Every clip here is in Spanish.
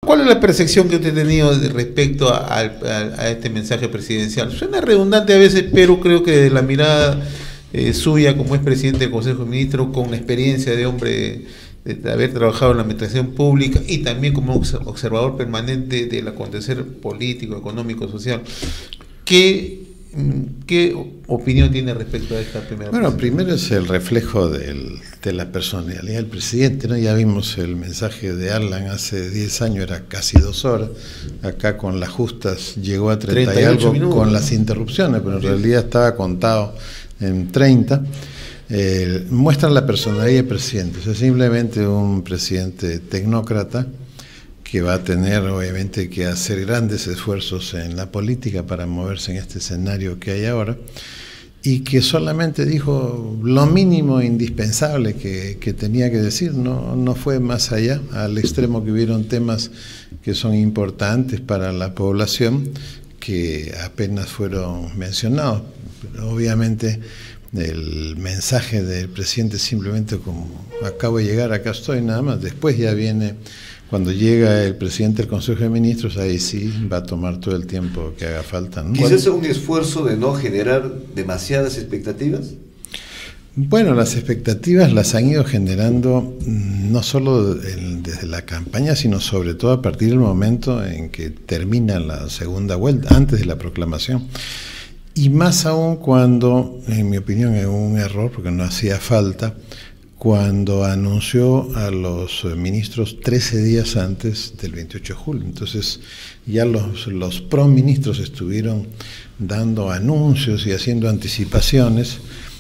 ¿Cuál es la percepción que usted ha tenido respecto a este mensaje presidencial? Suena redundante a veces, pero creo que de la mirada suya como es presidente del Consejo de Ministros, con experiencia de hombre de haber trabajado en la administración pública y también como observador permanente del acontecer político, económico, social, ¿qué opinión tiene respecto a esta primera? Bueno, primero es el reflejo de la personalidad del presidente, ¿no? Ya vimos el mensaje de Arlan hace 10 años, era casi 2 horas, acá con las justas llegó a 30 y algo minutos, con las interrupciones, pero en realidad estaba contado en 30. Muestran la personalidad del presidente, o sea, simplemente un presidente tecnócrata que va a tener obviamente que hacer grandes esfuerzos en la política para moverse en este escenario que hay ahora, y que solamente dijo lo mínimo indispensable que tenía que decir, no fue más allá, al extremo que hubieron temas que son importantes para la población que apenas fueron mencionados. Pero obviamente el mensaje del presidente simplemente como acabo de llegar, acá estoy, nada más. Después ya viene, cuando llega el presidente del Consejo de Ministros, ahí sí va a tomar todo el tiempo que haga falta, ¿no? ¿Quizás es un esfuerzo de no generar demasiadas expectativas? Bueno, las expectativas las han ido generando no solo desde la campaña, sino sobre todo a partir del momento en que termina la segunda vuelta, antes de la proclamación. Y más aún cuando, en mi opinión, es un error, porque no hacía falta, cuando anunció a los ministros 13 días antes del 28 de julio. Entonces ya los proministros estuvieron dando anuncios y haciendo anticipaciones,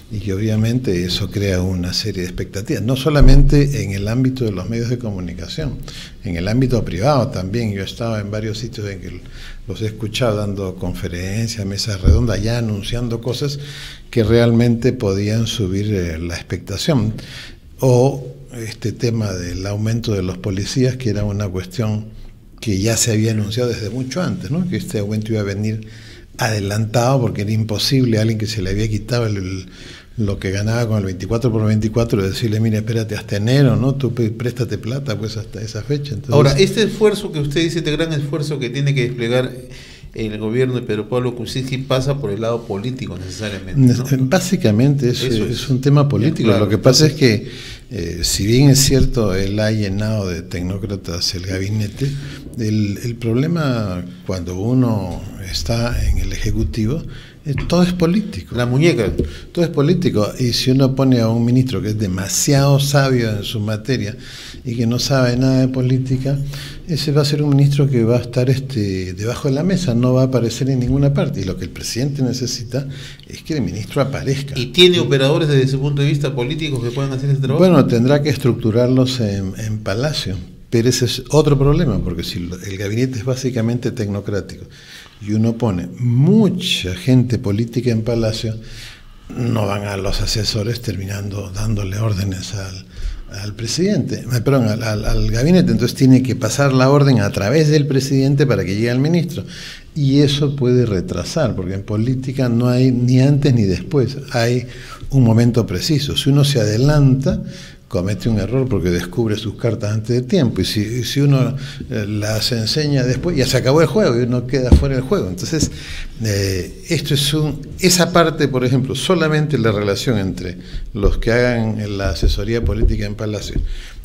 y que obviamente eso crea una serie de expectativas, no solamente en el ámbito de los medios de comunicación, en el ámbito privado también. Yo estaba en varios sitios en que los he escuchado dando conferencias, mesas redondas, ya anunciando cosas que realmente podían subir la expectación. O este tema del aumento de los policías, que era una cuestión que ya se había anunciado desde mucho antes, ¿no? Que este aumento iba a venir adelantado, porque era imposible a alguien que se le había quitado lo que ganaba con el 24/24 decirle, mire, espérate hasta enero, ¿no? Tú préstate plata pues hasta esa fecha. Entonces, ahora, este esfuerzo que usted dice, este gran esfuerzo que tiene que desplegar el gobierno de Pedro Pablo Kuczynski, pasa por el lado político necesariamente, ¿no? Básicamente es un tema político. Claro, lo que pasa es que si bien es cierto, él ha llenado de tecnócratas el gabinete, el problema cuando uno está en el Ejecutivo, todo es político. La muñeca. Todo es político. Y si uno pone a un ministro que es demasiado sabio en su materia y que no sabe nada de política, ese va a ser un ministro que va a estar debajo de la mesa, no va a aparecer en ninguna parte. Y lo que el presidente necesita es que el ministro aparezca. ¿Y tiene operadores desde su punto de vista políticos que puedan hacer ese trabajo? Bueno, tendrá que estructurarlos en Palacio. Pero ese es otro problema, porque si el gabinete es básicamente tecnocrático y uno pone mucha gente política en Palacio, no van a los asesores terminando dándole órdenes al presidente, perdón, al gabinete. Entonces tiene que pasar la orden a través del presidente para que llegue al ministro, y eso puede retrasar, porque en política no hay ni antes ni después, hay un momento preciso. Si uno se adelanta, comete un error porque descubre sus cartas antes de tiempo, y si uno las enseña después, ya se acabó el juego y uno queda fuera del juego. Entonces esto es esa parte, por ejemplo, solamente la relación entre los que hagan la asesoría política en Palacio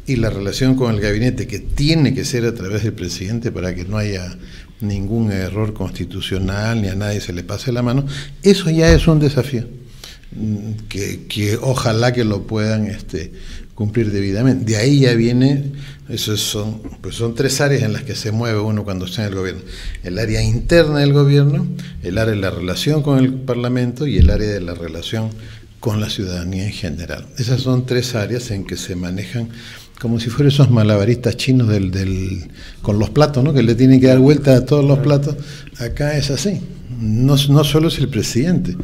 y la relación con el gabinete, que tiene que ser a través del presidente para que no haya ningún error constitucional ni a nadie se le pase la mano. Eso ya es un desafío que ojalá que lo puedan cumplir debidamente. De ahí ya viene, son 3 áreas en las que se mueve uno cuando está en el gobierno: el área interna del gobierno, el área de la relación con el Parlamento y el área de la relación con la ciudadanía en general. Esas son 3 áreas en que se manejan como si fueran esos malabaristas chinos con los platos, ¿no? Que le tienen que dar vuelta a todos los platos. Acá es así. No solo es el presidente,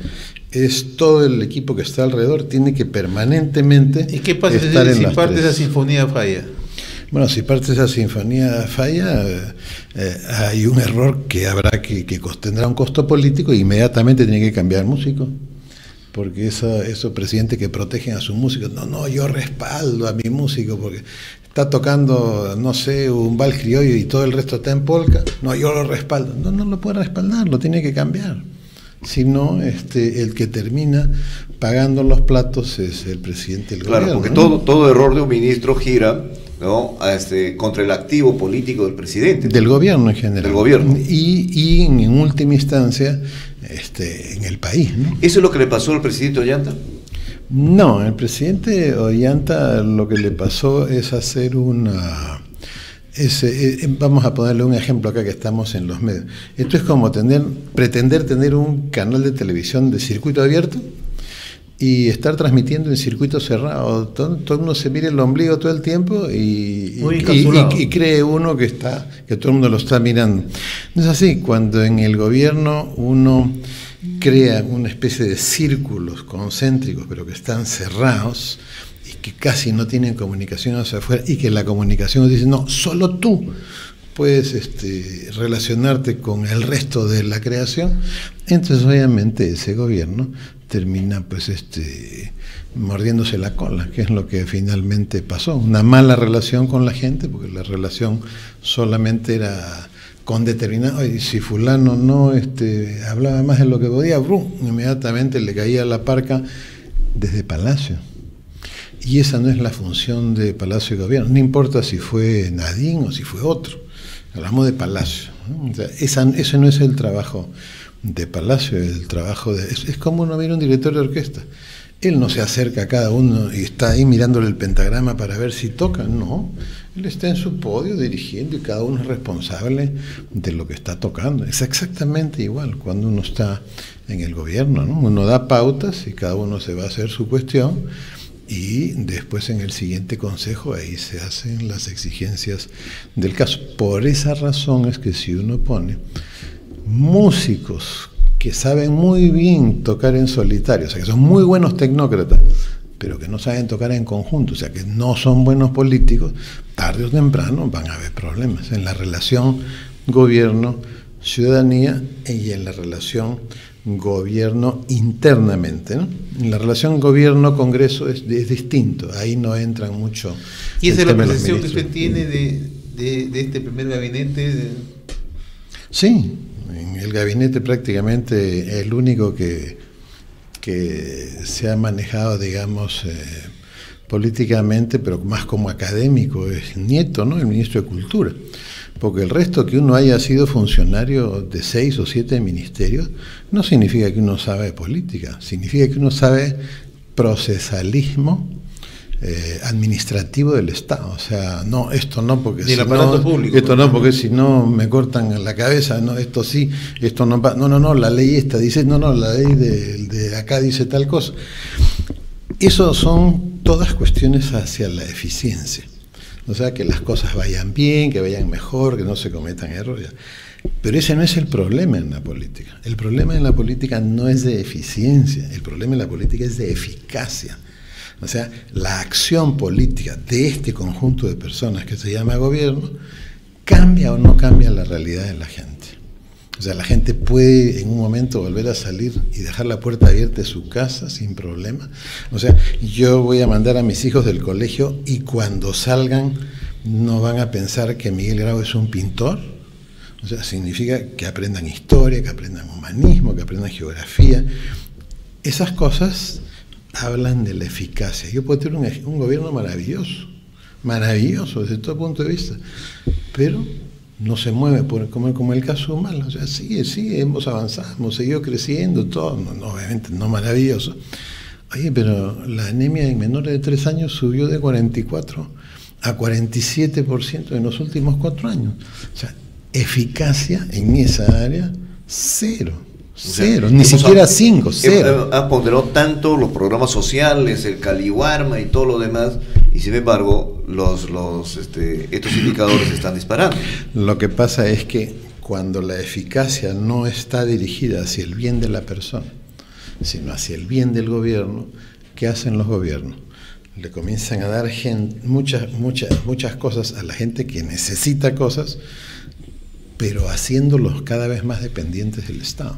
es todo el equipo que está alrededor, tiene que permanentemente estar en las 3. ¿Y qué pasa si parte de esa sinfonía falla? Bueno, si parte de esa sinfonía falla, hay un error que habrá que tendrá un costo político, e inmediatamente tiene que cambiar el músico. Porque esos presidentes que protegen a su músico, no, yo respaldo a mi músico porque está tocando, no sé, un vals criollo y todo el resto está en polka, no, yo lo respaldo. No, no lo puede respaldar, lo tiene que cambiar. Si no, el que termina pagando los platos es el presidente del gobierno. Claro, porque todo error de un ministro gira, ¿no?, contra el activo político del presidente. Del gobierno en general. Del gobierno. Y en última instancia, en el país, ¿no? ¿Eso es lo que le pasó al presidente Ollanta? No, el presidente Ollanta lo que le pasó es hacer vamos a ponerle un ejemplo acá que estamos en los medios. Esto es como pretender tener un canal de televisión de circuito abierto y estar transmitiendo en circuito cerrado. Todo uno se mira el ombligo todo el tiempo y cree uno que todo el mundo lo está mirando. No es así. Cuando en el gobierno uno crea una especie de círculos concéntricos, pero que están cerrados, que casi no tienen comunicación hacia afuera, y que la comunicación dice, no, solo tú puedes relacionarte con el resto de la creación, entonces obviamente ese gobierno termina pues mordiéndose la cola, que es lo que finalmente pasó, una mala relación con la gente, porque la relación solamente era con determinado, y si fulano no hablaba más de lo que podía, inmediatamente le caía la parca desde Palacio. Y esa no es la función de Palacio de Gobierno, no importa si fue Nadine o si fue otro, hablamos de Palacio, ¿no? O sea, ese no es el trabajo de Palacio, el trabajo es como uno mira un director de orquesta, él no se acerca a cada uno y está ahí mirándole el pentagrama para ver si toca, no, él está en su podio dirigiendo y cada uno es responsable de lo que está tocando. Es exactamente igual cuando uno está en el gobierno, ¿no? Uno da pautas y cada uno se va a hacer su cuestión, y después en el siguiente consejo ahí se hacen las exigencias del caso. Por esa razón es que si uno pone músicos que saben muy bien tocar en solitario, o sea que son muy buenos tecnócratas, pero que no saben tocar en conjunto, o sea que no son buenos políticos, tarde o temprano van a haber problemas en la relación gobierno-ciudadanía y en la relación gobierno internamente, ¿no? En la relación gobierno-congreso es distinto, ahí no entran mucho. ¿Y esa es la percepción que usted tiene de este primer gabinete? Sí, en el gabinete prácticamente el único que se ha manejado, digamos, políticamente, pero más como académico, es Nieto, ¿no?, el ministro de Cultura. Porque el resto, que uno haya sido funcionario de 6 o 7 ministerios, no significa que uno sabe política, significa que uno sabe procesalismo administrativo del Estado. O sea, no, esto no, porque si no, público, esto no, porque si no me cortan la cabeza, no, esto sí, esto no, no, la ley esta dice, no, la ley de acá dice tal cosa. Eso son todas cuestiones hacia la eficiencia. O sea, que las cosas vayan bien, que vayan mejor, que no se cometan errores. Pero ese no es el problema en la política. El problema en la política no es de eficiencia, el problema en la política es de eficacia. O sea, la acción política de este conjunto de personas que se llama gobierno, ¿cambia o no cambia la realidad de la gente? O sea, la gente puede en un momento volver a salir y dejar la puerta abierta de su casa sin problema. O sea, yo voy a mandar a mis hijos del colegio y cuando salgan no van a pensar que Miguel Grau es un pintor. O sea, significa que aprendan historia, que aprendan humanismo, que aprendan geografía. Esas cosas hablan de la eficacia. Yo puedo tener un gobierno maravilloso desde todo punto de vista, pero no se mueve como el caso humano. O sea, sigue, hemos avanzado, hemos seguido creciendo, todo, no, obviamente no maravilloso. Oye, pero la anemia en menores de 3 años subió de 44 a 47% en los últimos 4 años. O sea, eficacia en esa área, cero, ni siquiera 5, cero. Ha ponderado tanto los programas sociales, el Caliwarma y todo lo demás, y sin embargo estos indicadores están disparando. Lo que pasa es que cuando la eficacia no está dirigida hacia el bien de la persona, sino hacia el bien del gobierno, ¿qué hacen los gobiernos? Le comienzan a dar muchas cosas a la gente que necesita cosas, pero haciéndolos cada vez más dependientes del Estado,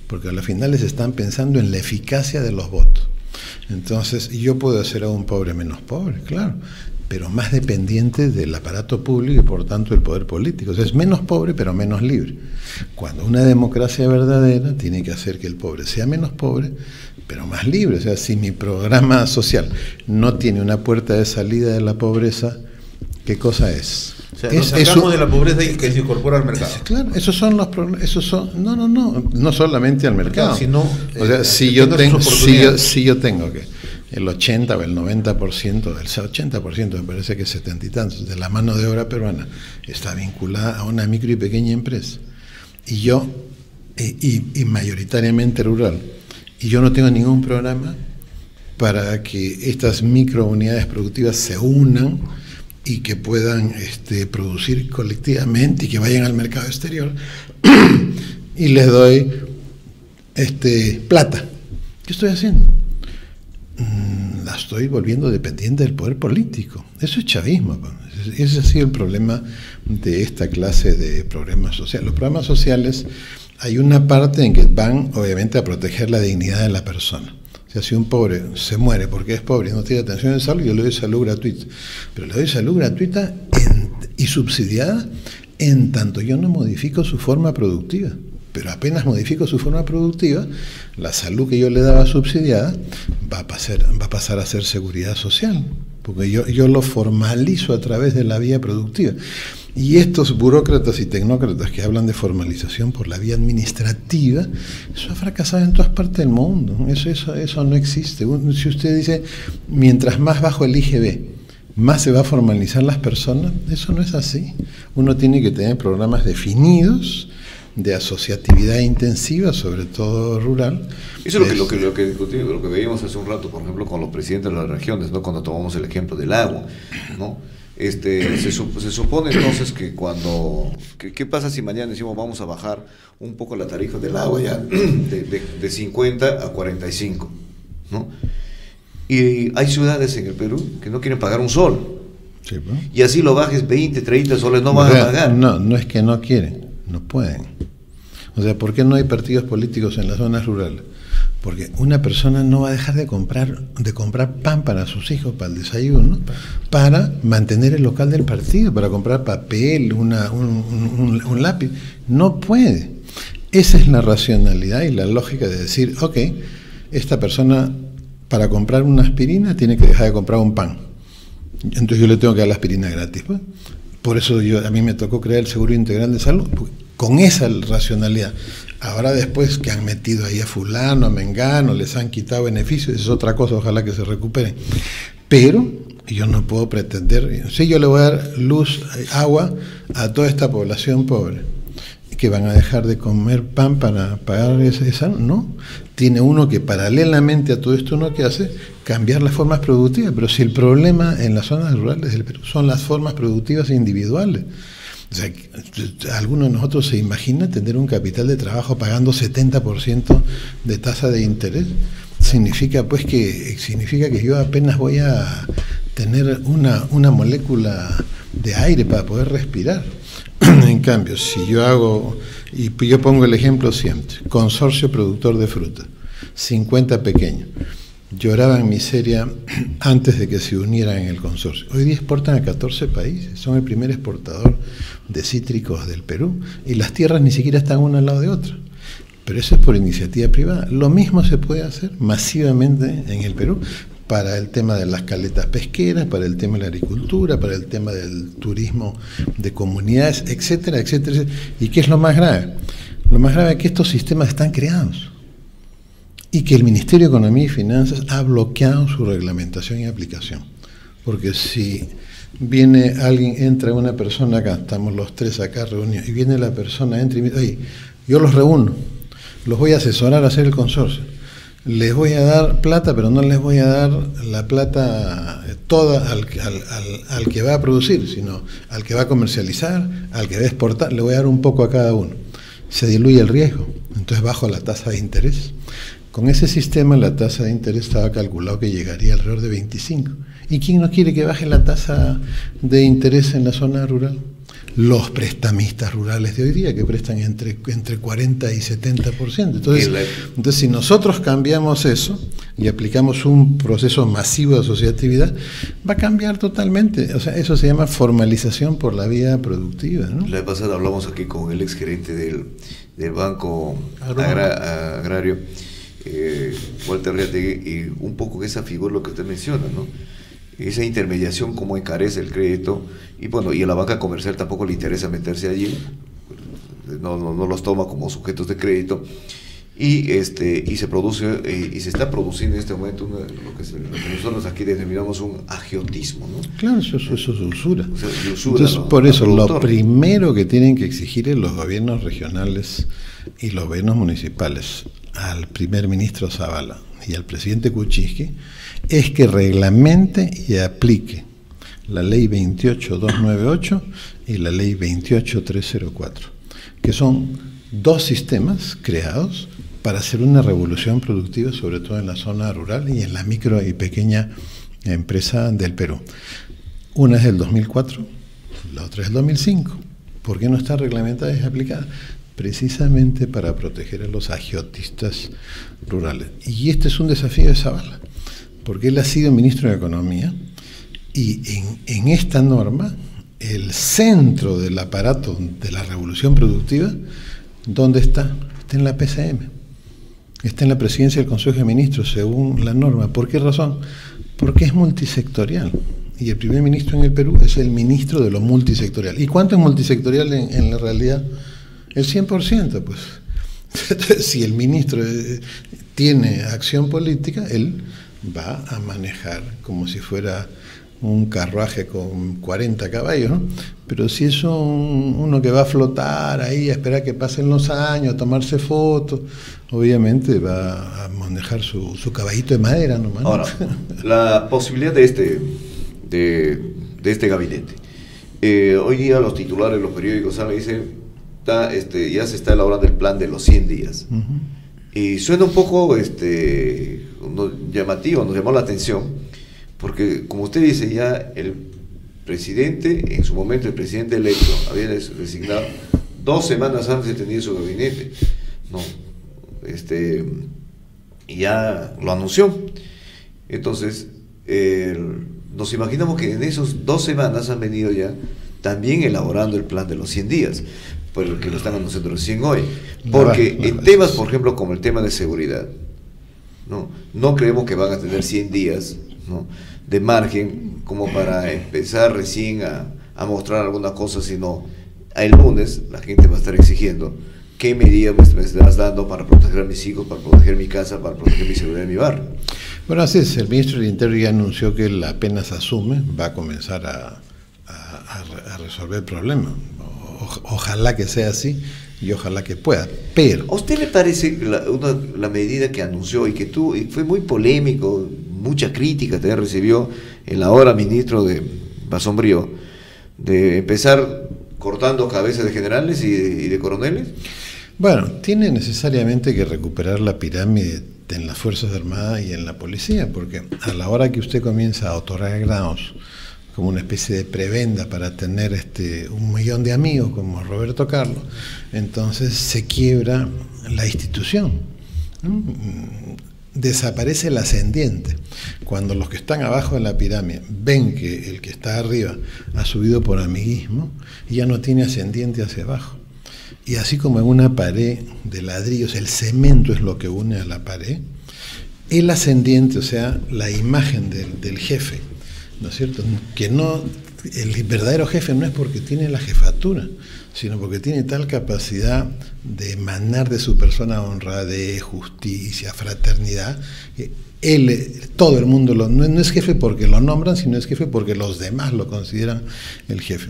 porque a los finales están pensando en la eficacia de los votos. Entonces, yo puedo hacer a un pobre menos pobre, claro, pero más dependiente del aparato público y por tanto del poder político. O sea, es menos pobre pero menos libre. Cuando una democracia verdadera tiene que hacer que el pobre sea menos pobre pero más libre. O sea, si mi programa social no tiene una puerta de salida de la pobreza, ¿qué cosa es? O sea, nos sacamos de la pobreza y que se incorpora al mercado. Claro, esos son los problemas. No solamente al mercado. Sino, o sea, si yo tengo que el 80 o el 90%, el 80%, me parece que 70 y tantos, de la mano de obra peruana está vinculada a una micro y pequeña empresa. Y yo, y mayoritariamente rural, y yo no tengo ningún programa para que estas microunidades productivas se unan y que puedan producir colectivamente y que vayan al mercado exterior, y les doy plata. ¿Qué estoy haciendo? La estoy volviendo dependiente del poder político. Eso es chavismo. Ese ha sido el problema de esta clase de programas sociales. Los programas sociales, hay una parte en que van obviamente a proteger la dignidad de la persona. O sea, si un pobre se muere porque es pobre y no tiene atención de salud, yo le doy salud gratuita. Pero le doy salud gratuita y subsidiada en tanto yo no modifico su forma productiva. Pero apenas modifico su forma productiva, la salud que yo le daba subsidiada va a pasar a ser seguridad social, porque yo lo formalizo a través de la vía productiva. Y estos burócratas y tecnócratas que hablan de formalización por la vía administrativa, eso ha fracasado en todas partes del mundo. Eso no existe. Si usted dice, mientras más bajo el IGB, más se va a formalizar las personas, eso no es así. Uno tiene que tener programas definidos de asociatividad intensiva, sobre todo rural. Eso es lo que discutimos, lo que veíamos hace un rato, por ejemplo, con los presidentes de las regiones, ¿no? Cuando tomamos el ejemplo del agua, ¿no? Se supone entonces que ¿qué pasa si mañana decimos vamos a bajar un poco la tarifa del agua ya de 50 a 45, ¿no? Y hay ciudades en el Perú que no quieren pagar un sol. Sí, ¿no? Y así lo bajes 20, 30 soles, no van a pagar. No es que no quieren, no pueden. O sea, ¿por qué no hay partidos políticos en las zonas rurales? Porque una persona no va a dejar de comprar pan para sus hijos, para el desayuno, para mantener el local del partido, para comprar papel, un lápiz. No puede. Esa es la racionalidad y la lógica de decir, ok, esta persona para comprar una aspirina tiene que dejar de comprar un pan. Entonces yo le tengo que dar la aspirina gratis. ¿Pues? Por eso a mí me tocó crear el Seguro Integral de Salud, con esa racionalidad. Ahora después que han metido ahí a fulano, a mengano, les han quitado beneficios, es otra cosa, ojalá que se recuperen. Pero yo no puedo pretender, si yo le voy a dar luz, agua a toda esta población pobre, que van a dejar de comer pan para pagar esa, no. Tiene uno que paralelamente a todo esto uno que hace, cambiar las formas productivas, pero si el problema en las zonas rurales del Perú son las formas productivas individuales. O sea, alguno de nosotros se imagina tener un capital de trabajo pagando 70% de tasa de interés. Significa que yo apenas voy a tener una molécula de aire para poder respirar. En cambio, si yo hago, y yo pongo el ejemplo siempre, consorcio productor de fruta, 50 pequeños, lloraban miseria antes de que se unieran en el consorcio. Hoy día exportan a 14 países, son el primer exportador de cítricos del Perú, y las tierras ni siquiera están una al lado de otra. Pero eso es por iniciativa privada. Lo mismo se puede hacer masivamente en el Perú para el tema de las caletas pesqueras, para el tema de la agricultura, para el tema del turismo de comunidades, etcétera, etcétera, etcétera. ¿Y qué es lo más grave? Lo más grave es que estos sistemas están creados y que el Ministerio de Economía y Finanzas ha bloqueado su reglamentación y aplicación. Porque si viene alguien, entra una persona acá, estamos los tres acá reunidos, y viene la persona, entra y me dice, oye, yo los reúno, los voy a asesorar a hacer el consorcio, les voy a dar plata, pero no les voy a dar la plata toda al que va a producir, sino al que va a comercializar, al que va a exportar, le voy a dar un poco a cada uno. Se diluye el riesgo, entonces bajo la tasa de interés. Con ese sistema la tasa de interés estaba calculado que llegaría alrededor de 25. ¿Y quién no quiere que baje la tasa de interés en la zona rural? Los prestamistas rurales de hoy día, que prestan entre 40 y 70%. Entonces, si nosotros cambiamos eso, y aplicamos un proceso masivo de asociatividad, va a cambiar totalmente. O sea, eso se llama formalización por la vía productiva, ¿no? La vez pasada hablamos aquí con el exgerente del Banco Agrario, Walter Reategui, y un poco esa figura lo que usted menciona, ¿no? Esa intermediación, cómo encarece el crédito, y bueno, y a la banca comercial tampoco le interesa meterse allí, no los toma como sujetos de crédito, y se produce y se está produciendo en este momento lo que nosotros aquí denominamos un agiotismo, ¿no? Claro, eso es usura. O sea, Entonces, por eso lo primero que tienen que exigir es los gobiernos regionales y los gobiernos municipales al primer ministro Zavala y al presidente Kuczynski es que reglamente y aplique la ley 28298 y la ley 28304, que son dos sistemas creados para hacer una revolución productiva, sobre todo en la zona rural y en la micro y pequeña empresa del Perú. Una es del 2004, la otra es del 2005. ¿Por qué no está reglamentada y aplicada? Precisamente para proteger a los agiotistas rurales. Y este es un desafío de Zavala, porque él ha sido ministro de Economía y en esta norma, el centro del aparato de la revolución productiva, ¿dónde está? Está en la PCM. Está en la presidencia del Consejo de Ministros, según la norma. ¿Por qué razón? Porque es multisectorial. Y el primer ministro en el Perú es el ministro de lo multisectorial. ¿Y cuánto es multisectorial en la realidad? El 100%, pues. Si el ministro tiene acción política, él va a manejar como si fuera un carruaje con 40 caballos, ¿no? Pero si es uno que va a flotar ahí, a esperar que pasen los años, a tomarse fotos, obviamente va a manejar su caballito de madera nomás. Ahora, la posibilidad de este gabinete. Hoy día los titulares, los periódicos salen y dicen, ya se está elaborando el plan de los 100 días. Y suena un poco llamativo, nos llamó la atención, porque como usted dice, ya el presidente, en su momento el presidente electo, había designado 2 semanas antes de tener su gabinete, ¿no? Y ya lo anunció. Entonces, nos imaginamos que en esas 2 semanas han venido ya también elaborando el plan de los 100 días, por el que lo están anunciando recién hoy. Porque en temas, por ejemplo, como el tema de seguridad, no creemos que van a tener 100 días, ¿no?, de margen como para empezar recién a mostrar alguna cosa, sino el lunes la gente va a estar exigiendo qué medidas me estás dando para proteger a mis hijos, para proteger mi casa, para proteger mi seguridad en mi barrio. Bueno, así es, el ministro del Interior ya anunció que él apenas asume, va a comenzar a resolver el problema. Ojalá que sea así y ojalá que pueda, pero... ¿A usted le parece la medida que anunció y que fue muy polémico, mucha crítica también recibió el ahora ministro de Basombrío, de empezar cortando cabezas de generales y de coroneles? Bueno, tiene necesariamente que recuperar la pirámide en las Fuerzas Armadas y en la policía, porque a la hora que usted comienza a otorgar grados como una especie de prebenda para tener 1 millón de amigos como Roberto Carlos, entonces se quiebra la institución, ¿no? Desaparece el ascendiente. Cuando los que están abajo de la pirámide ven que el que está arriba ha subido por amiguismo, ya no tiene ascendiente hacia abajo. Y así como en una pared de ladrillos el cemento es lo que une a la pared, el ascendiente, o sea, la imagen del jefe, ¿no es cierto? Que el verdadero jefe no es porque tiene la jefatura, sino porque tiene tal capacidad de emanar de su persona honradez, justicia, fraternidad. Todo el mundo no es jefe porque lo nombran, sino es jefe porque los demás lo consideran el jefe.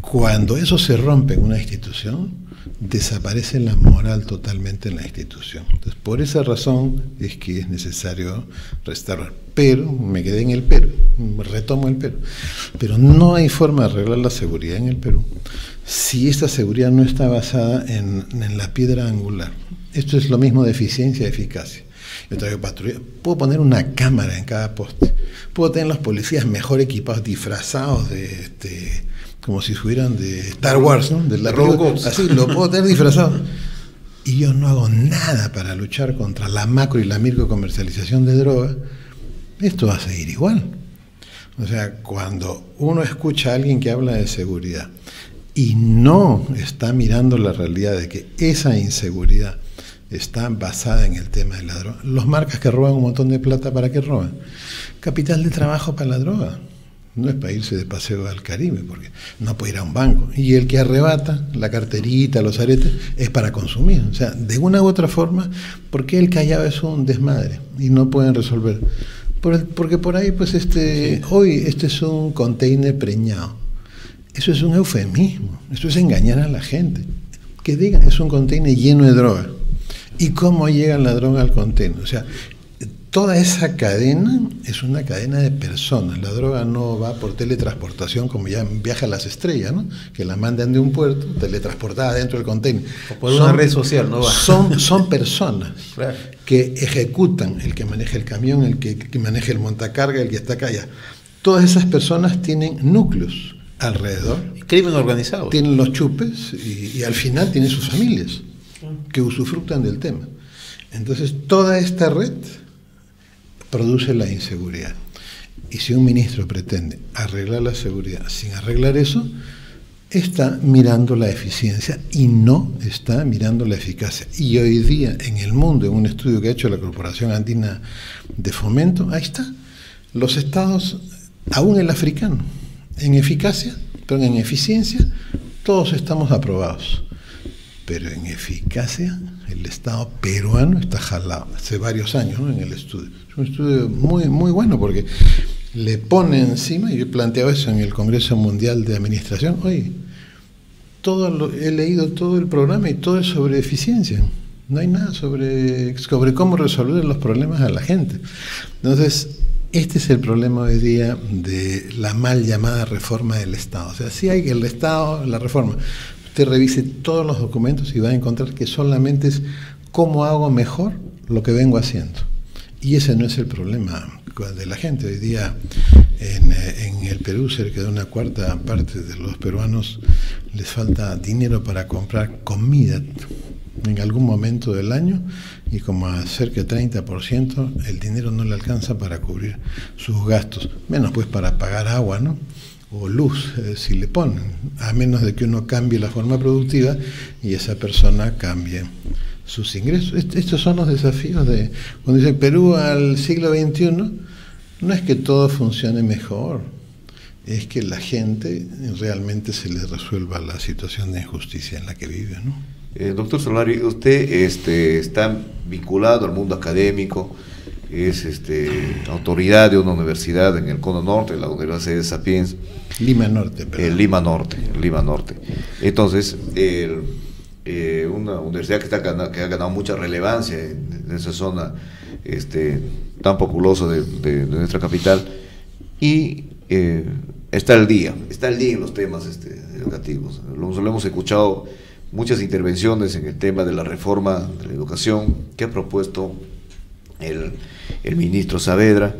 Cuando eso se rompe en una institución, desaparece la moral totalmente en la institución. Entonces, por esa razón es que es necesario restaurar. Pero, me quedé en el pero, retomo el pero no hay forma de arreglar la seguridad en el Perú si esta seguridad no está basada en la piedra angular. Esto es lo mismo de eficiencia y eficacia. Yo traigo patrulla, puedo poner una cámara en cada poste, puedo tener los policías mejor equipados, disfrazados como si fueran de Star Wars, ¿no? De la Robocop. Así, lo puedo tener disfrazado. y yo no hago nada para luchar contra la macro y la microcomercialización de droga, esto va a seguir igual. O sea, cuando uno escucha a alguien que habla de seguridad y no está mirando la realidad de que esa inseguridad está basada en el tema de la droga, los marcas que roban un montón de plata, ¿para qué roban? Capital de trabajo para la droga. No es para irse de paseo al Caribe, porque no puede ir a un banco. Y el que arrebata la carterita, los aretes, es para consumir. O sea, de una u otra forma, ¿por qué el Callao es un desmadre y no pueden resolver? Porque por ahí, pues, hoy este es un container preñado. Eso es un eufemismo, eso es engañar a la gente. Que digan, es un container lleno de droga. ¿Y cómo llega la droga al container? O sea, toda esa cadena es una cadena de personas. La droga no va por teletransportación como ya viaja a las estrellas, ¿no? Que la mandan de un puerto, teletransportada dentro del container. O por una red social, no va. Son personas, claro, que ejecutan, el que maneja el camión, el que maneja el montacarga, el que está acá allá. Todas esas personas tienen núcleos alrededor. Crimen organizado. Tienen los chupes y al final tienen sus familias que usufructan del tema. Entonces, toda esta red produce la inseguridad. Y si un ministro pretende arreglar la seguridad sin arreglar eso, está mirando la eficiencia y no está mirando la eficacia. Y hoy día en el mundo, en un estudio que ha hecho la Corporación Andina de Fomento, ahí está, los estados, aún el africano, en eficacia, pero en eficiencia, todos estamos aprobados. Pero en eficacia, el Estado peruano está jalado hace varios años, ¿no? En el estudio. Es un estudio muy, muy bueno porque le pone encima, y yo he planteado eso en el Congreso Mundial de Administración, oye, he leído todo el programa y todo es sobre eficiencia. No hay nada sobre cómo resolver los problemas a la gente. Entonces, este es el problema hoy día de la mal llamada reforma del Estado. O sea, sí hay el Estado, la reforma. Usted revise todos los documentos y va a encontrar que solamente es cómo hago mejor lo que vengo haciendo. Y ese no es el problema de la gente. Hoy día en el Perú cerca de una cuarta parte de los peruanos les falta dinero para comprar comida en algún momento del año y como a cerca de 30% el dinero no le alcanza para cubrir sus gastos, menos pues para pagar agua, ¿no? O luz, si le ponen, a menos de que uno cambie la forma productiva y esa persona cambie sus ingresos. Estos son los desafíos de, cuando dice Perú al siglo XXI, no es que todo funcione mejor, es que la gente realmente se les resuelva la situación de injusticia en la que vive, ¿no? Doctor Solari, usted está vinculado al mundo académico, es autoridad de una universidad en el Cono Norte, la Universidad de Sapienza. Lima Norte, perdón. Lima Norte. Entonces, una universidad que ha ganado mucha relevancia en esa zona tan populosa de nuestra capital, y está al día en los temas educativos. Lo hemos escuchado muchas intervenciones en el tema de la reforma de la educación que ha propuesto el ministro Saavedra,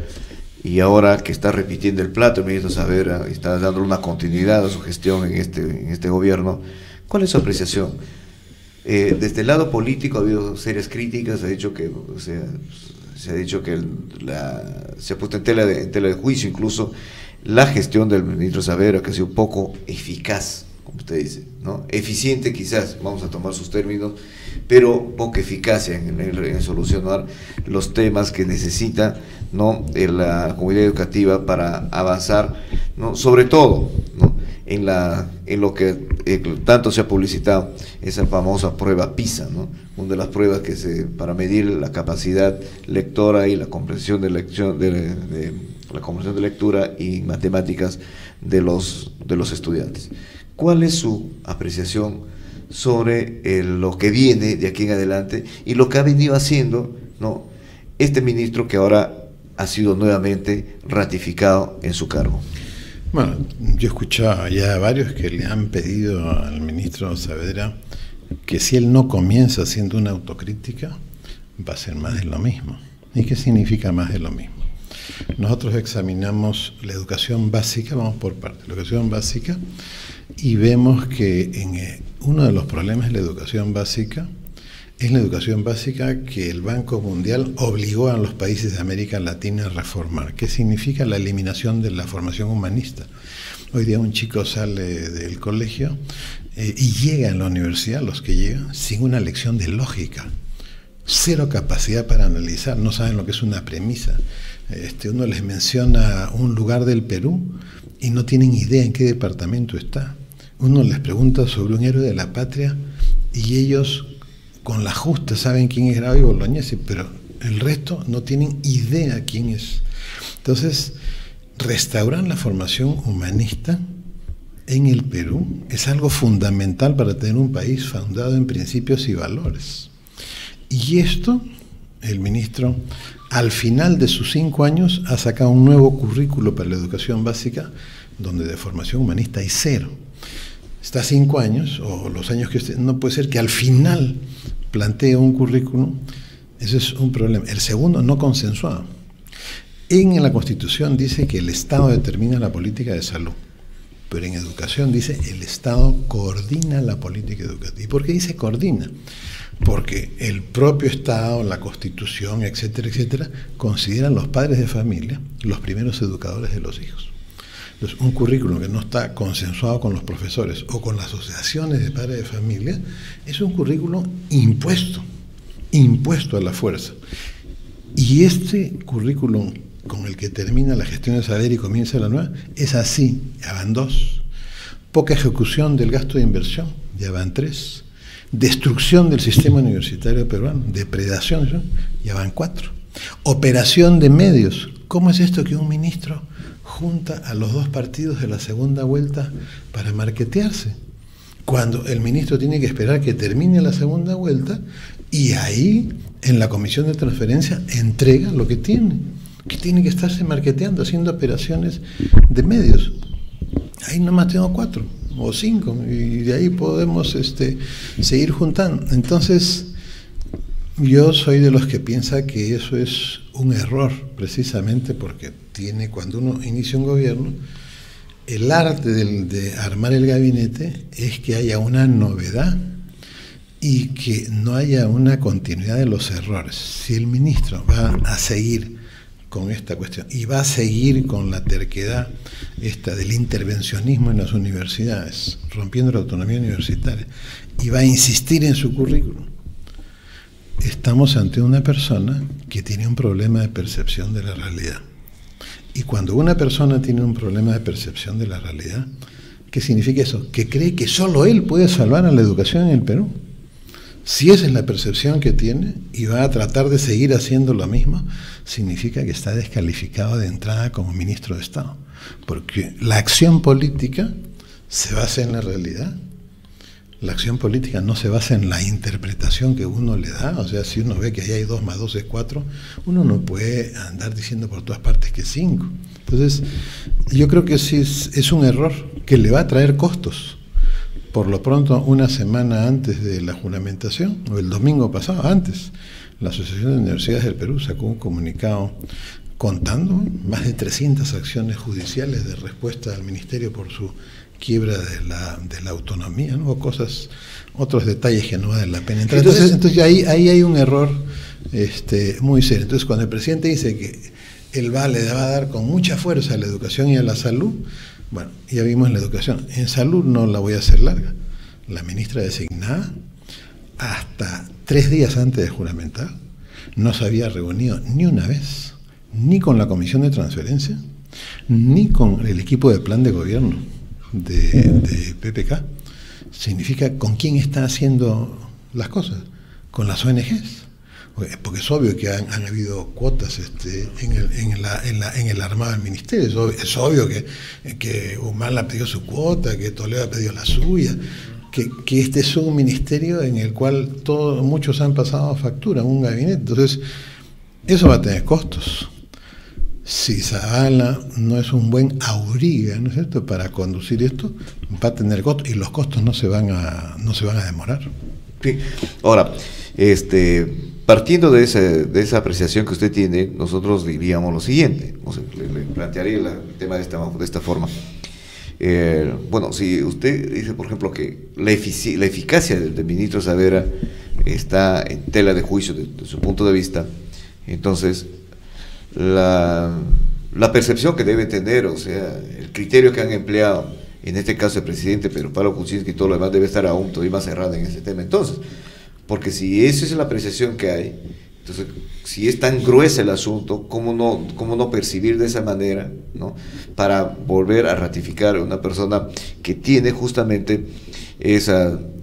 y ahora que está repitiendo el plato el ministro Saavedra, está dando una continuidad a su gestión en este gobierno. ¿Cuál es su apreciación? Desde el lado político ha habido serias críticas, se ha dicho que se ha puesto en tela de juicio incluso la gestión del ministro Saavedra, que ha sido poco eficaz, como usted dice, ¿no? Eficiente quizás, vamos a tomar sus términos, pero poca eficacia en solucionar los temas que necesita, ¿no?, la comunidad educativa para avanzar, ¿no?, sobre todo, ¿no?, en lo que tanto se ha publicitado, esa famosa prueba PISA, ¿no?, una de las pruebas para medir la capacidad lectora y la comprensión de la comprensión de lectura y matemáticas de los estudiantes. ¿Cuál es su apreciación sobre lo que viene de aquí en adelante y lo que ha venido haciendo, ¿no?, este ministro que ahora ha sido nuevamente ratificado en su cargo? Bueno, yo he escuchado ya a varios que le han pedido al ministro Saavedra que si él no comienza haciendo una autocrítica, va a ser más de lo mismo. ¿Y qué significa más de lo mismo? Nosotros examinamos la educación básica, vamos por partes, la educación básica, y vemos que uno de los problemas de la educación básica es la educación básica que el Banco Mundial obligó a los países de América Latina a reformar. ¿Qué significa la eliminación de la formación humanista? Hoy día un chico sale del colegio y llega a la universidad, los que llegan, sin una lección de lógica. Cero capacidad para analizar, no saben lo que es una premisa. Uno les menciona un lugar del Perú y no tienen idea en qué departamento está. Uno les pregunta sobre un héroe de la patria y ellos con la justa saben quién es Grau y Bolognesi, pero el resto no tienen idea quién es. Entonces, restaurar la formación humanista en el Perú es algo fundamental para tener un país fundado en principios y valores. Y esto, el ministro, al final de sus 5 años, ha sacado un nuevo currículo para la educación básica, donde de formación humanista hay 0. Está 5 años, o los años que usted, no puede ser que al final plantee un currículum. Ese es un problema. El segundo, no consensuado. En la Constitución dice que el Estado determina la política de salud, pero en educación dice el Estado coordina la política educativa. ¿Y por qué dice coordina? Porque el propio Estado, la Constitución, etcétera, etcétera, consideran los padres de familia los primeros educadores de los hijos. Entonces, un currículum que no está consensuado con los profesores o con las asociaciones de padres de familia es un currículum impuesto a la fuerza. Y este currículum con el que termina la gestión de saber y comienza la nueva, es así, ya van 2. Poca ejecución del gasto de inversión, ya van 3. Destrucción del sistema universitario peruano, depredación, ya van 4. Operación de medios. ¿Cómo es esto que un ministro junta a los 2 partidos de la segunda vuelta para marketearse? Cuando el ministro tiene que esperar que termine la segunda vuelta y ahí, en la comisión de transferencia, entrega lo que tiene que estarse marketeando, haciendo operaciones de medios. Ahí nomás tengo 4 o 5 y de ahí podemos seguir juntando. Entonces, yo soy de los que piensa que eso es un error, precisamente porque cuando uno inicia un gobierno, el arte de armar el gabinete es que haya una novedad y que no haya una continuidad de los errores. Si el ministro va a seguir con esta cuestión y va a seguir con la terquedad del intervencionismo en las universidades, rompiendo la autonomía universitaria, y va a insistir en su currículum, estamos ante una persona que tiene un problema de percepción de la realidad. Y cuando una persona tiene un problema de percepción de la realidad, ¿qué significa eso? Que cree que solo él puede salvar a la educación en el Perú. Si esa es la percepción que tiene y va a tratar de seguir haciendo lo mismo, significa que está descalificado de entrada como ministro de Estado. Porque la acción política se basa en la realidad. La acción política no se basa en la interpretación que uno le da. O sea, si uno ve que ahí hay 2 más 2 es 4, uno no puede andar diciendo por todas partes que es 5. Entonces, yo creo que sí es un error que le va a traer costos. Por lo pronto, una semana antes de la juramentación, o el domingo pasado, antes, la Asociación de Universidades del Perú sacó un comunicado contando más de 300 acciones judiciales de respuesta al Ministerio por su quiebra de la autonomía, ¿no? O otros detalles que no valen la pena entrar. Entonces ahí hay un error muy serio. Entonces, cuando el presidente dice que le va a dar con mucha fuerza a la educación y a la salud, bueno, ya vimos la educación. En salud no la voy a hacer larga. La ministra designada, hasta 3 días antes de juramentar, no se había reunido ni una vez, ni con la comisión de transferencia, ni con el equipo de plan de gobierno de PPK. Significa con quién está haciendo las cosas, con las ONGs. Porque es obvio que han habido cuotas en el armado del ministerio. Es obvio que Humala pidió su cuota, que Toledo ha pedido la suya, que este es un ministerio en el cual muchos han pasado factura, un gabinete. Entonces, eso va a tener costos. Si Zavala no es un buen auriga, ¿no es cierto?, para conducir esto, va a tener costos, y los costos no se van a demorar. Sí. Ahora, partiendo de esa apreciación que usted tiene, nosotros diríamos lo siguiente, le plantearía el tema de esta forma. Bueno, si usted dice, por ejemplo, que la eficacia del ministro Saavedra está en tela de juicio de su punto de vista. Entonces, la percepción que debe tener, o sea, el criterio que han empleado, en este caso el presidente Pedro Pablo Kuczynski y todo lo demás, debe estar aún todavía más cerrado en ese tema. Entonces, porque si esa es la apreciación que hay, entonces, si es tan grueso el asunto, ¿cómo no percibir de esa manera, ¿no? Para volver a ratificar a una persona que tiene justamente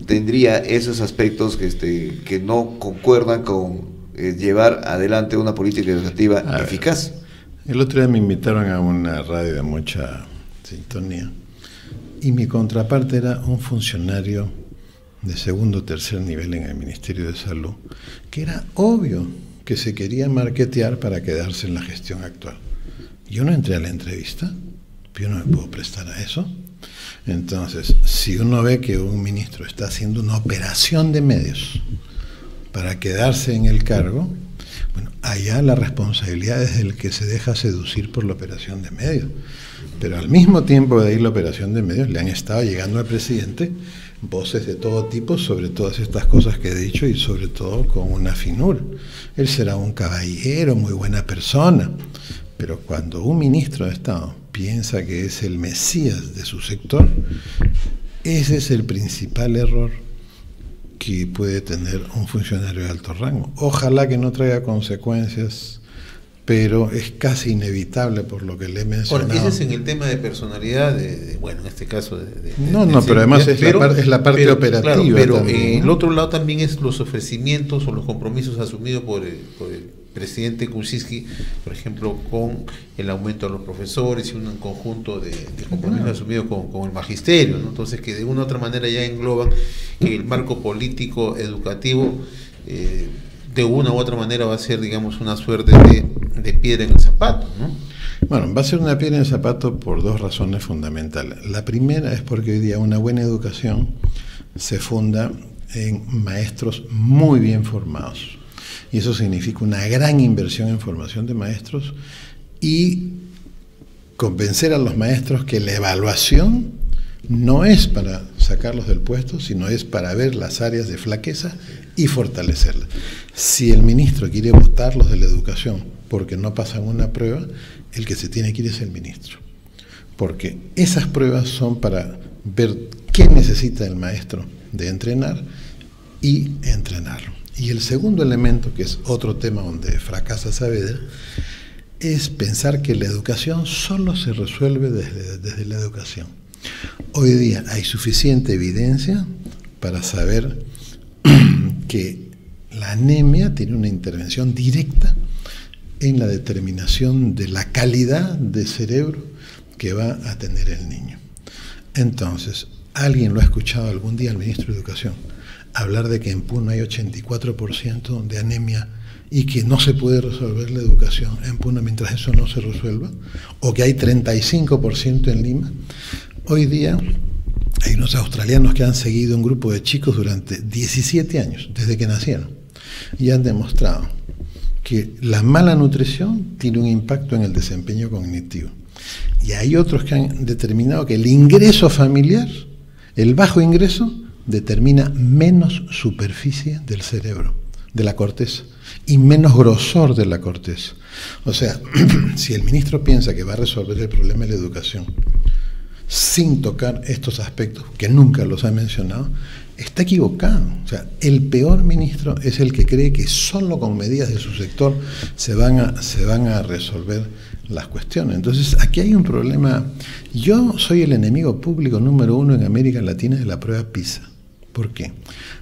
tendría esos aspectos que no concuerdan con llevar adelante una política educativa eficaz? El otro día me invitaron a una radio de mucha sintonía y mi contraparte era un funcionario de segundo o tercer nivel en el Ministerio de Salud, que era obvio que se quería marketear para quedarse en la gestión actual. Yo no entré a la entrevista, yo no me puedo prestar a eso. Entonces, si uno ve que un ministro está haciendo una operación de medios para quedarse en el cargo, bueno, allá la responsabilidad es del que se deja seducir por la operación de medios. Pero al mismo tiempo de ahí la operación de medios le han estado llegando al presidente voces de todo tipo sobre todas estas cosas que he dicho y sobre todo con una finura. Él será un caballero, muy buena persona, pero cuando un ministro de Estado piensa que es el mesías de su sector, ese es el principal error que puede tener un funcionario de alto rango. Ojalá que no traiga consecuencias, pero es casi inevitable por lo que le he mencionado. Bueno, ese es en el tema de personalidad, bueno, en este caso pero además es la parte operativa. Claro, pero también, ¿no? El otro lado también es los ofrecimientos o los compromisos asumidos por el presidente Kuczynski, por ejemplo, con el aumento de los profesores y un conjunto de compromisos asumidos con el magisterio, ¿no? Entonces, que de una u otra manera ya engloban que el marco político educativo de una u otra manera va a ser, digamos, una suerte de piedra en el zapato, ¿no? Bueno, va a ser una piedra en el zapato por dos razones fundamentales. La primera es porque hoy día una buena educación se funda en maestros muy bien formados. Y eso significa una gran inversión en formación de maestros y convencer a los maestros que la evaluación no es para sacarlos del puesto, sino es para ver las áreas de flaqueza y fortalecerlas. Si el ministro quiere botarlos de la educación porque no pasan una prueba, el que se tiene que ir es el ministro. Porque esas pruebas son para ver qué necesita el maestro de entrenar y entrenarlo. Y el segundo elemento, que es otro tema donde fracasa Saavedra, es pensar que la educación solo se resuelve desde la educación. Hoy día hay suficiente evidencia para saber que la anemia tiene una intervención directa en la determinación de la calidad de cerebro que va a tener el niño. Entonces, ¿alguien lo ha escuchado algún día al ministro de Educación hablar de que en Puno hay 84% de anemia y que no se puede resolver la educación en Puno mientras eso no se resuelva? ¿O que hay 35% en Lima? Hoy día hay unos australianos que han seguido un grupo de chicos durante 17 años, desde que nacieron, y han demostrado que la mala nutrición tiene un impacto en el desempeño cognitivo. Y hay otros que han determinado que el ingreso familiar, el bajo ingreso, determina menos superficie del cerebro, de la corteza, y menos grosor de la corteza. O sea, si el ministro piensa que va a resolver el problema de la educación sin tocar estos aspectos, que nunca los ha mencionado, está equivocado. O sea, el peor ministro es el que cree que solo con medidas de su sector se van a resolver las cuestiones. Entonces, aquí hay un problema. Yo soy el enemigo público número 1 en América Latina de la prueba PISA. ¿Por qué?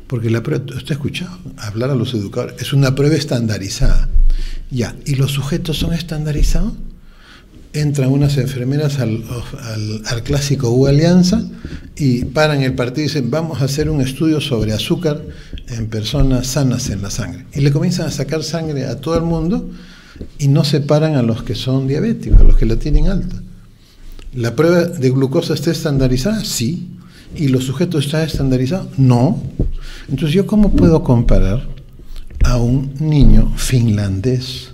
Porque la prueba, ¿usted ha escuchado hablar a los educadores? Es una prueba estandarizada. Ya, ¿y los sujetos son estandarizados? Entran unas enfermeras al clásico U Alianza y paran el partido y dicen, vamos a hacer un estudio sobre azúcar en personas sanas en la sangre. Y le comienzan a sacar sangre a todo el mundo y no separan a los que son diabéticos, a los que la tienen alta. ¿La prueba de glucosa está estandarizada? Sí. ¿Y los sujetos están estandarizados? No. Entonces, ¿yo cómo puedo comparar a un niño finlandés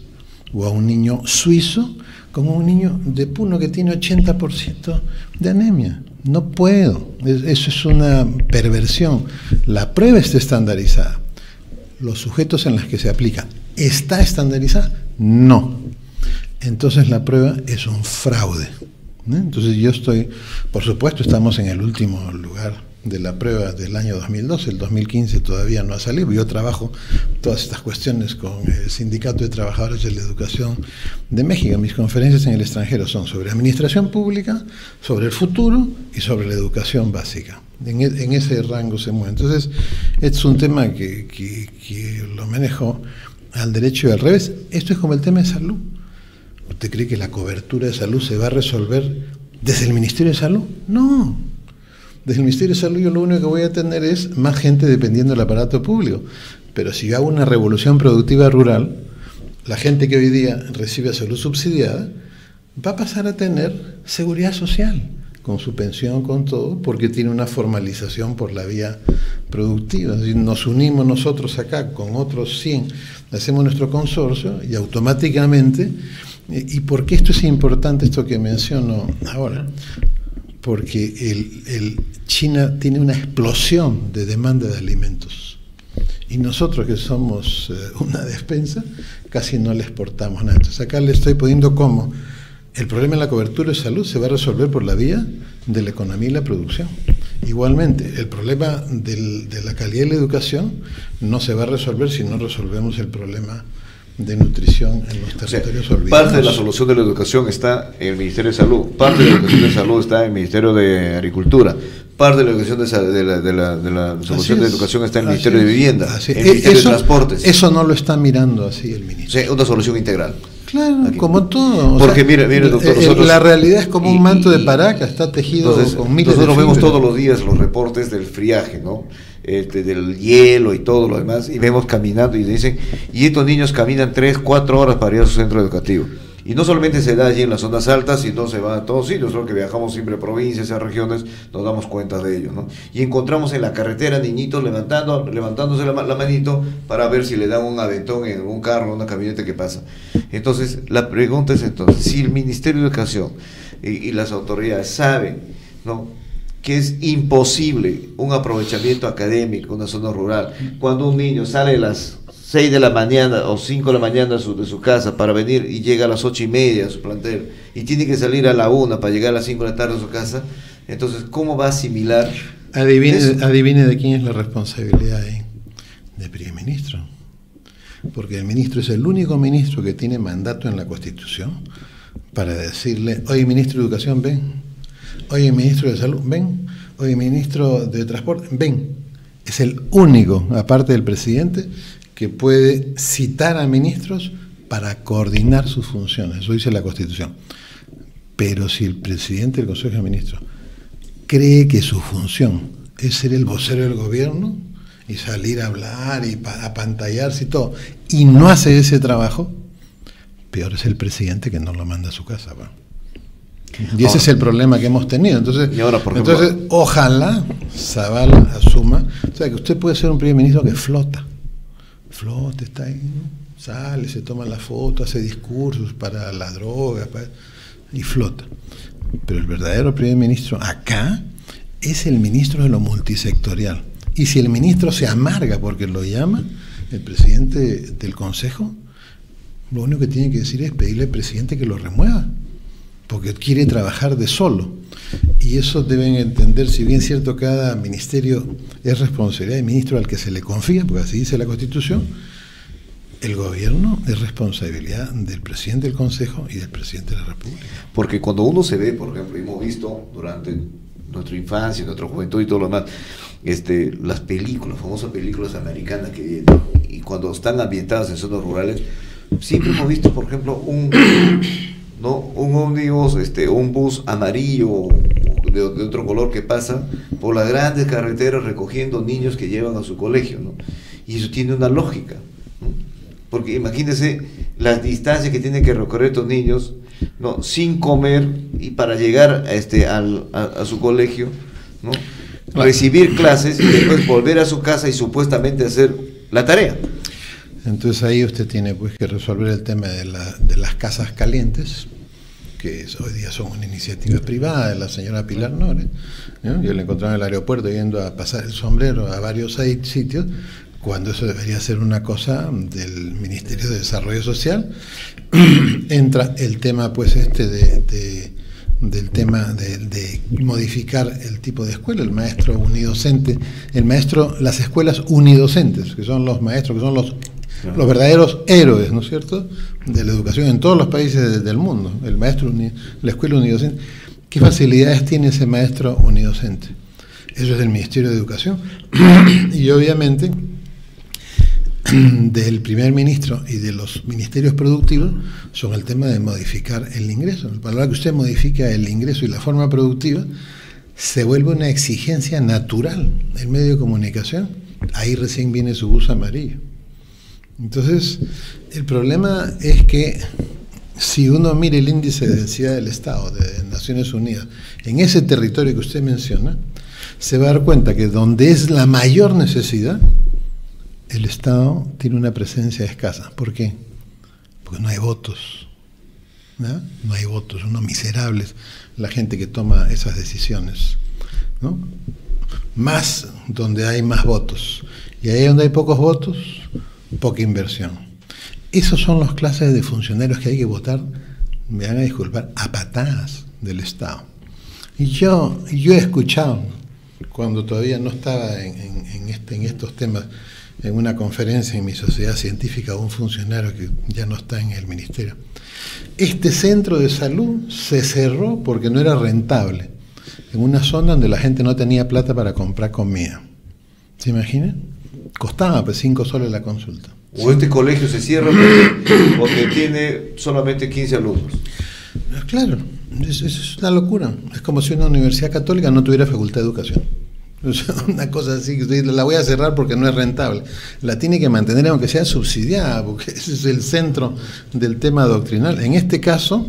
o a un niño suizo con un niño de Puno que tiene 80% de anemia? No puedo. Eso es una perversión. La prueba está estandarizada, los sujetos en los que se aplica, ¿está estandarizada? No. Entonces la prueba es un fraude. Entonces yo estoy, por supuesto, estamos en el último lugar de la prueba del año 2012, el 2015 todavía no ha salido. Yo trabajo todas estas cuestiones con el Sindicato de Trabajadores de la Educación de México. Mis conferencias en el extranjero son sobre administración pública, sobre el futuro y sobre la educación básica. En ese rango se mueve. Entonces, es un tema que lo manejo al derecho y al revés. Esto es como el tema de salud. ¿Usted cree que la cobertura de salud se va a resolver desde el Ministerio de Salud? No. Desde el Ministerio de Salud yo lo único que voy a tener es más gente dependiendo del aparato público. Pero si yo hago una revolución productiva rural, la gente que hoy día recibe salud subsidiada va a pasar a tener seguridad social, con su pensión, con todo, porque tiene una formalización por la vía productiva. Es decir, nos unimos nosotros acá con otros 100, hacemos nuestro consorcio y automáticamente... ¿Y por qué esto es importante, esto que menciono ahora? Porque China tiene una explosión de demanda de alimentos. Y nosotros, que somos una despensa, casi no le exportamos nada. Entonces acá le estoy poniendo cómo el problema de la cobertura de salud se va a resolver por la vía de la economía y la producción. Igualmente, el problema de la calidad de la educación no se va a resolver si no resolvemos el problema de nutrición en los territorios olvidados. Parte de la solución de la educación está en el Ministerio de Salud, parte de la educación de salud está en el Ministerio de Agricultura, parte de la educación de la solución de educación está en el Ministerio de Vivienda, en el Ministerio de Transportes. Eso no lo está mirando así el ministro. O sea, una solución integral. Claro, aquí, como todo. Porque mire, doctor, nosotros, la realidad es como un manto de paraca, está tejido entonces, con miles de nosotros vemos fibras. todos los días los reportes del friaje, ¿no? Del hielo y todo lo demás, y vemos caminando y dicen, y estos niños caminan 3, 4 horas para ir a su centro educativo. Y no solamente se da allí en las zonas altas, sino se va a todos sitios. Nosotros que viajamos siempre a provincias, a regiones, nos damos cuenta de ello, ¿no? Y encontramos en la carretera niñitos levantándose la manito para ver si le dan un aventón en un carro, una camioneta que pasa. Entonces, la pregunta es entonces, si el Ministerio de Educación y las autoridades saben, ¿no?, que es imposible un aprovechamiento académico en una zona rural, cuando un niño sale a las 6 de la mañana o 5 de la mañana de su casa para venir y llega a las 8:30 a su plantel y tiene que salir a la 1 para llegar a las 5 de la tarde a su casa, entonces ¿cómo va a asimilar? Adivine de quién es la responsabilidad ahí, del primer ministro, porque el ministro es el único ministro que tiene mandato en la Constitución para decirle, oye, ministro de Educación, ven. Oye, ministro de Salud, ven. Oye, ministro de Transporte, ven. Es el único, aparte del presidente, que puede citar a ministros para coordinar sus funciones. Eso dice la Constitución. Pero si el presidente del Consejo de Ministros cree que su función es ser el vocero del gobierno y salir a hablar y apantallarse y todo, y no hace ese trabajo, peor es el presidente que no lo manda a su casa, ¿va? Y ese es el problema que hemos tenido. Entonces, entonces ojalá Zavala asuma, o sea, que usted puede ser un primer ministro que flota, está ahí, ¿no? Sale, se toma la foto, hace discursos para la droga, y flota. Pero el verdadero primer ministro acá es el ministro de lo multisectorial. Y si el ministro se amarga porque lo llama el presidente del Consejo, lo único que tiene que decir es pedirle al presidente que lo remueva, porque quiere trabajar de solo. Y eso deben entender, si bien es cierto, cada ministerio es responsabilidad del ministro al que se le confía, porque así dice la Constitución, el gobierno es responsabilidad del presidente del Consejo y del presidente de la República. Porque cuando uno se ve, por ejemplo, hemos visto durante nuestra infancia, nuestra juventud y todo lo demás, las películas, famosas películas americanas que vienen, y cuando están ambientadas en zonas rurales, siempre hemos visto, por ejemplo, un ómnibus, un bus amarillo de otro color que pasa por las grandes carreteras recogiendo niños que llevan a su colegio, ¿no? Y eso tiene una lógica, ¿no? Porque imagínense las distancias que tienen que recorrer estos niños, ¿no?, sin comer, y para llegar a su colegio, ¿no?, recibir clases y después volver a su casa y supuestamente hacer la tarea. Entonces ahí usted tiene pues que resolver el tema de las casas calientes, que hoy día son una iniciativa privada de la señora Pilar Nore, ¿no? Yo la encontré en el aeropuerto yendo a pasar el sombrero a varios sitios, cuando eso debería ser una cosa del Ministerio de Desarrollo Social. Entra el tema pues del tema de modificar el tipo de escuela, el maestro unidocente, las escuelas unidocentes, que son los maestros, que son los verdaderos héroes, ¿no es cierto?, de la educación en todos los países del mundo, la escuela unidocente. ¿Qué facilidades tiene ese maestro unidocente? Eso es del Ministerio de Educación. Y obviamente del primer ministro y de los ministerios productivos son el tema de modificar el ingreso. Para la hora que usted modifica el ingreso y la forma productiva, se vuelve una exigencia natural el medio de comunicación. Ahí recién viene su bus amarillo. Entonces, el problema es que si uno mira el índice de densidad del Estado de Naciones Unidas en ese territorio que usted menciona, se va a dar cuenta que donde es la mayor necesidad, el Estado tiene una presencia escasa. ¿Por qué? Porque no hay votos, ¿no? No hay votos, unos miserables la gente que toma esas decisiones, ¿no? Más donde hay más votos. Y ahí donde hay pocos votos, poca inversión. Esos son las clases de funcionarios que hay que votar, me van a disculpar, a patadas del Estado. Y yo he escuchado, cuando todavía no estaba en estos temas, en una conferencia en mi sociedad científica, un funcionario que ya no está en el ministerio, este centro de salud se cerró porque no era rentable, en una zona donde la gente no tenía plata para comprar comida. ¿Se imagina? Costaba pues 5 soles la consulta. O este colegio se cierra porque tiene solamente 15 alumnos. Claro, es una locura. Es como si una universidad católica no tuviera facultad de educación. O sea, una cosa así, la voy a cerrar porque no es rentable. La tiene que mantener aunque sea subsidiada, porque ese es el centro del tema doctrinal. En este caso,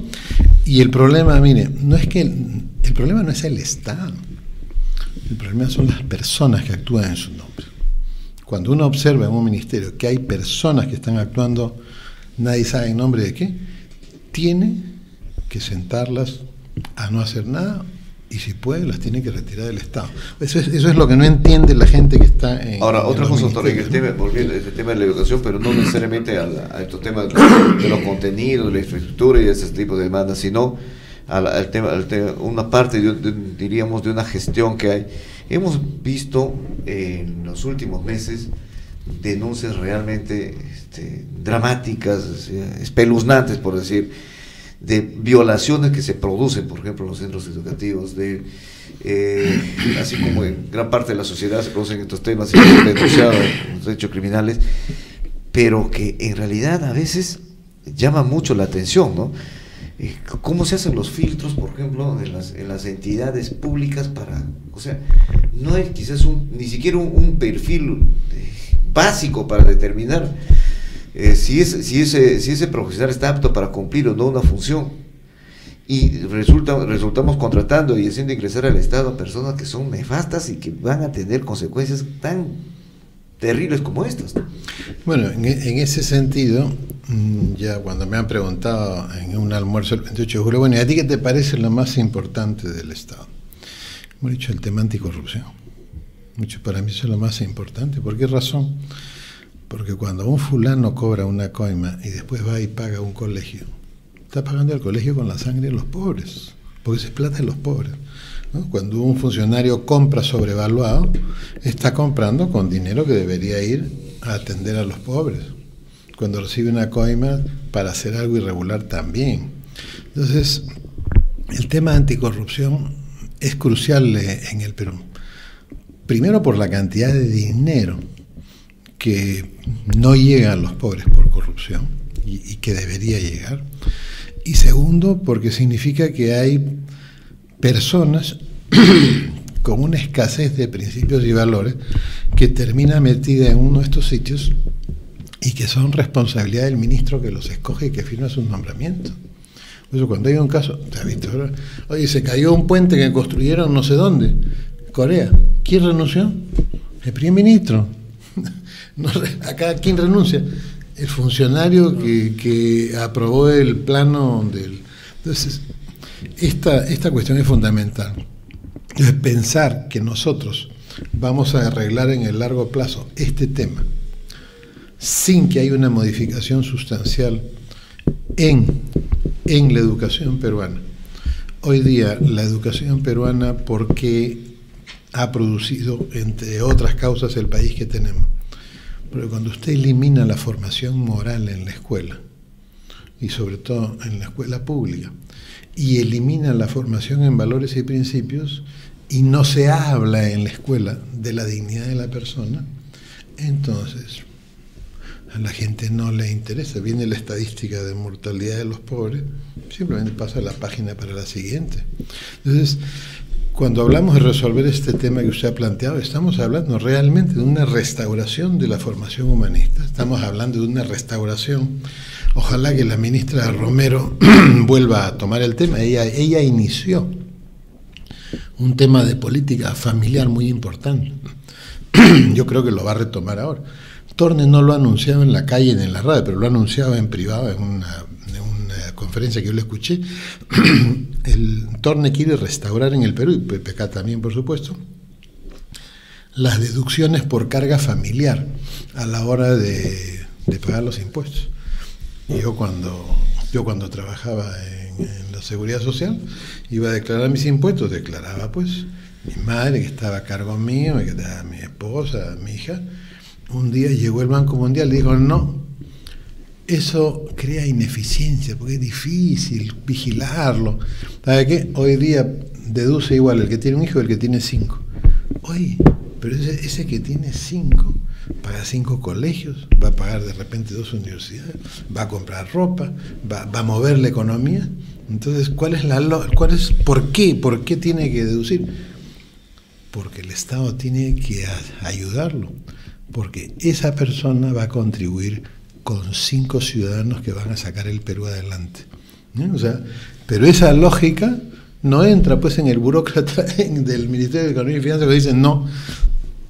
y el problema, mire, no es que el problema no es el Estado. El problema son las personas que actúan en su nombre. Cuando uno observa en un ministerio que hay personas que están actuando, nadie sabe en nombre de qué, tiene que sentarlas a no hacer nada y si puede las tiene que retirar del Estado. Eso es lo que no entiende la gente que está en... Ahora, otra cosa, doctor, en el tema, volviendo a este tema de la educación, pero no necesariamente a estos temas de los contenidos, de la infraestructura y ese tipo de demandas, sino al tema, una parte, diríamos, de una gestión que hay. Hemos visto en los últimos meses denuncias realmente dramáticas, espeluznantes, por decir, de violaciones que se producen, por ejemplo, en los centros educativos, así como en gran parte de la sociedad se producen estos temas y se han denunciado los hechos criminales, pero que en realidad a veces llama mucho la atención, ¿no? ¿Cómo se hacen los filtros, por ejemplo, en las entidades públicas para, o sea, no hay quizás ni siquiera un perfil básico para determinar si ese profesional está apto para cumplir o no una función? Y resultamos contratando y haciendo ingresar al Estado a personas que son nefastas y que van a tener consecuencias tan terribles como estas, ¿no? Bueno, en ese sentido, ya cuando me han preguntado en un almuerzo el 28 de julio, bueno, ¿y a ti qué te parece lo más importante del Estado? Hemos dicho el tema anticorrupción. Para mí eso es lo más importante. ¿Por qué razón? Porque cuando un fulano cobra una coima y después va y paga un colegio, está pagando el colegio con la sangre de los pobres, porque esa es plata de los pobres, ¿no? Cuando un funcionario compra sobrevaluado, está comprando con dinero que debería ir a atender a los pobres. Cuando recibe una coima para hacer algo irregular también. Entonces, el tema anticorrupción es crucial en el Perú. Primero por la cantidad de dinero que no llega a los pobres por corrupción y que debería llegar. Y segundo, porque significa que hay personas con una escasez de principios y valores que termina metida en uno de estos sitios y que son responsabilidad del ministro que los escoge y que firma sus nombramientos. Por eso cuando hay un caso, ¿te has visto ahora? Oye, se cayó un puente que construyeron no sé dónde, Corea. ¿Quién renunció? El primer ministro. No, acá, ¿quién renuncia? El funcionario que aprobó el plano del... Entonces, esta cuestión es fundamental. Es pensar que nosotros vamos a arreglar en el largo plazo este tema sin que haya una modificación sustancial en la educación peruana. Hoy día la educación peruana, ¿por qué ha producido, entre otras causas, el país que tenemos? Porque cuando usted elimina la formación moral en la escuela, y sobre todo en la escuela pública, y elimina la formación en valores y principios, y no se habla en la escuela de la dignidad de la persona, entonces a la gente no le interesa. Viene la estadística de mortalidad de los pobres, simplemente pasa la página para la siguiente. Entonces, cuando hablamos de resolver este tema que usted ha planteado, estamos hablando realmente de una restauración de la formación humanista, estamos hablando de una restauración. Ojalá que la ministra Romero vuelva a tomar el tema. Ella inició un tema de política familiar muy importante. Yo creo que lo va a retomar ahora. Torne no lo ha anunciado en la calle ni en la radio, pero lo ha anunciado en privado en una conferencia que yo le escuché. El Torne quiere restaurar en el Perú, y PPK también, por supuesto, las deducciones por carga familiar a la hora de pagar los impuestos. Yo cuando trabajaba en la Seguridad Social, iba a declarar mis impuestos, declaraba pues mi madre, que estaba a cargo mío, que estaba mi esposa, mi hija. Un día llegó el Banco Mundial y dijo, no, eso crea ineficiencia, porque es difícil vigilarlo. ¿Sabe qué? Hoy día deduce igual el que tiene un hijo y el que tiene 5. Oye, pero ese que tiene 5, paga 5 colegios, va a pagar de repente 2 universidades, va a comprar ropa, va a mover la economía. Entonces, ¿por qué tiene que deducir? Porque el Estado tiene que ayudarlo, porque esa persona va a contribuir con 5 ciudadanos que van a sacar el Perú adelante. O sea, pero esa lógica no entra pues en el burócrata del Ministerio de Economía y Finanzas que dicen, no,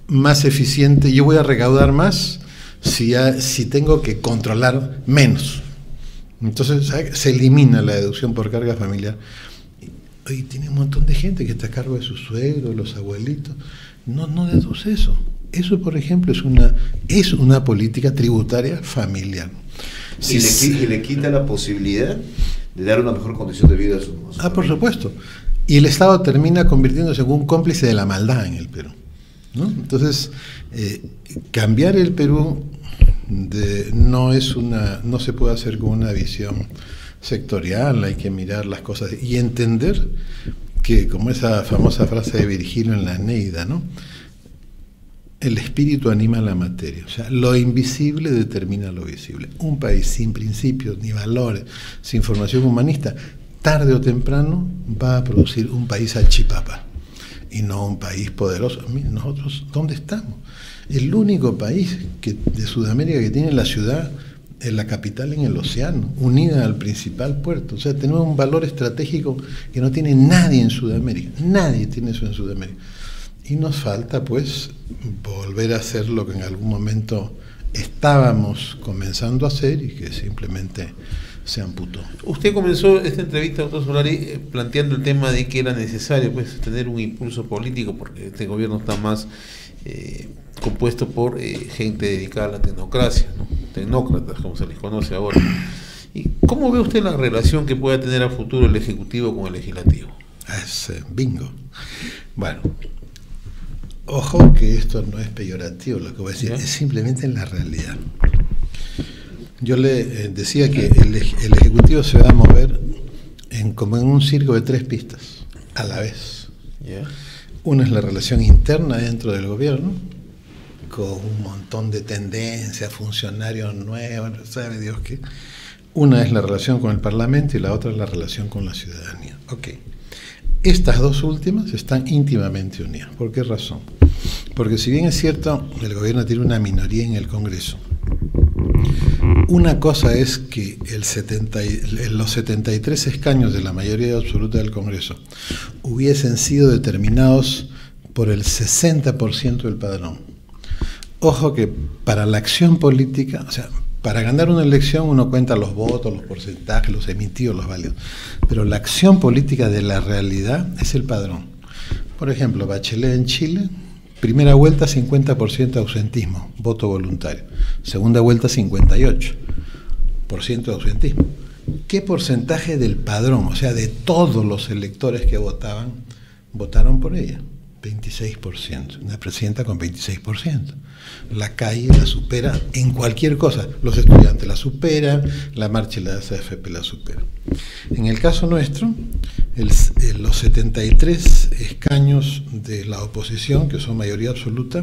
más eficiente, yo voy a recaudar más si tengo que controlar menos. Entonces, ¿sabe? Se elimina la deducción por carga familiar. Hoy tiene un montón de gente que está a cargo de sus suegros, los abuelitos. No deduce eso. Eso, por ejemplo, es una política tributaria familiar. Y le quita la posibilidad de dar una mejor condición de vida a sus por supuesto. Y el Estado termina convirtiéndose en un cómplice de la maldad en el Perú, ¿no? Entonces, cambiar el Perú no se puede hacer con una visión sectorial, hay que mirar las cosas y entender que, como esa famosa frase de Virgilio en la Eneida, ¿no? El espíritu anima la materia, o sea, lo invisible determina lo visible. Un país sin principios ni valores, sin formación humanista, tarde o temprano va a producir un país salchipapa y no un país poderoso. Miren, nosotros, ¿dónde estamos? El único país de Sudamérica que tiene la ciudad, la capital en el océano, unida al principal puerto. O sea, tenemos un valor estratégico que no tiene nadie en Sudamérica. Nadie tiene eso en Sudamérica. Y nos falta, pues, volver a hacer lo que en algún momento estábamos comenzando a hacer y que simplemente se amputó. Usted comenzó esta entrevista, doctor Solari, planteando el tema de que era necesario pues tener un impulso político, porque este gobierno está más compuesto por gente dedicada a la tecnocracia, ¿no? Tecnócratas, como se les conoce ahora. ¿Y cómo ve usted la relación que pueda tener a futuro el Ejecutivo con el Legislativo? Es bingo. Bueno, ojo que esto no es peyorativo, lo que voy a decir, es simplemente en la realidad. Yo le decía que el Ejecutivo se va a mover como en un circo de 3 pistas a la vez. Una es la relación interna dentro del gobierno, con un montón de tendencias, funcionarios nuevos, sabe Dios qué. Una es la relación con el Parlamento y la otra es la relación con la ciudadanía. Ok. Estas dos últimas están íntimamente unidas. ¿Por qué razón? Porque si bien es cierto, el gobierno tiene una minoría en el Congreso, una cosa es que los 73 escaños de la mayoría absoluta del Congreso hubiesen sido determinados por el 60% del padrón. Ojo que para la acción política, o sea, para ganar una elección uno cuenta los votos, los porcentajes, los emitidos, los válidos, pero la acción política de la realidad es el padrón. Por ejemplo, Bachelet en Chile Primera vuelta 50% de ausentismo, voto voluntario. Segunda vuelta 58% de ausentismo. ¿Qué porcentaje del padrón, o sea, de todos los electores que votaban, votaron por ella? 26%, una presidenta con 26%. La calle la supera en cualquier cosa. Los estudiantes la superan, la marcha y la AFP la superan. En el caso nuestro, los 73 escaños de la oposición, que son mayoría absoluta,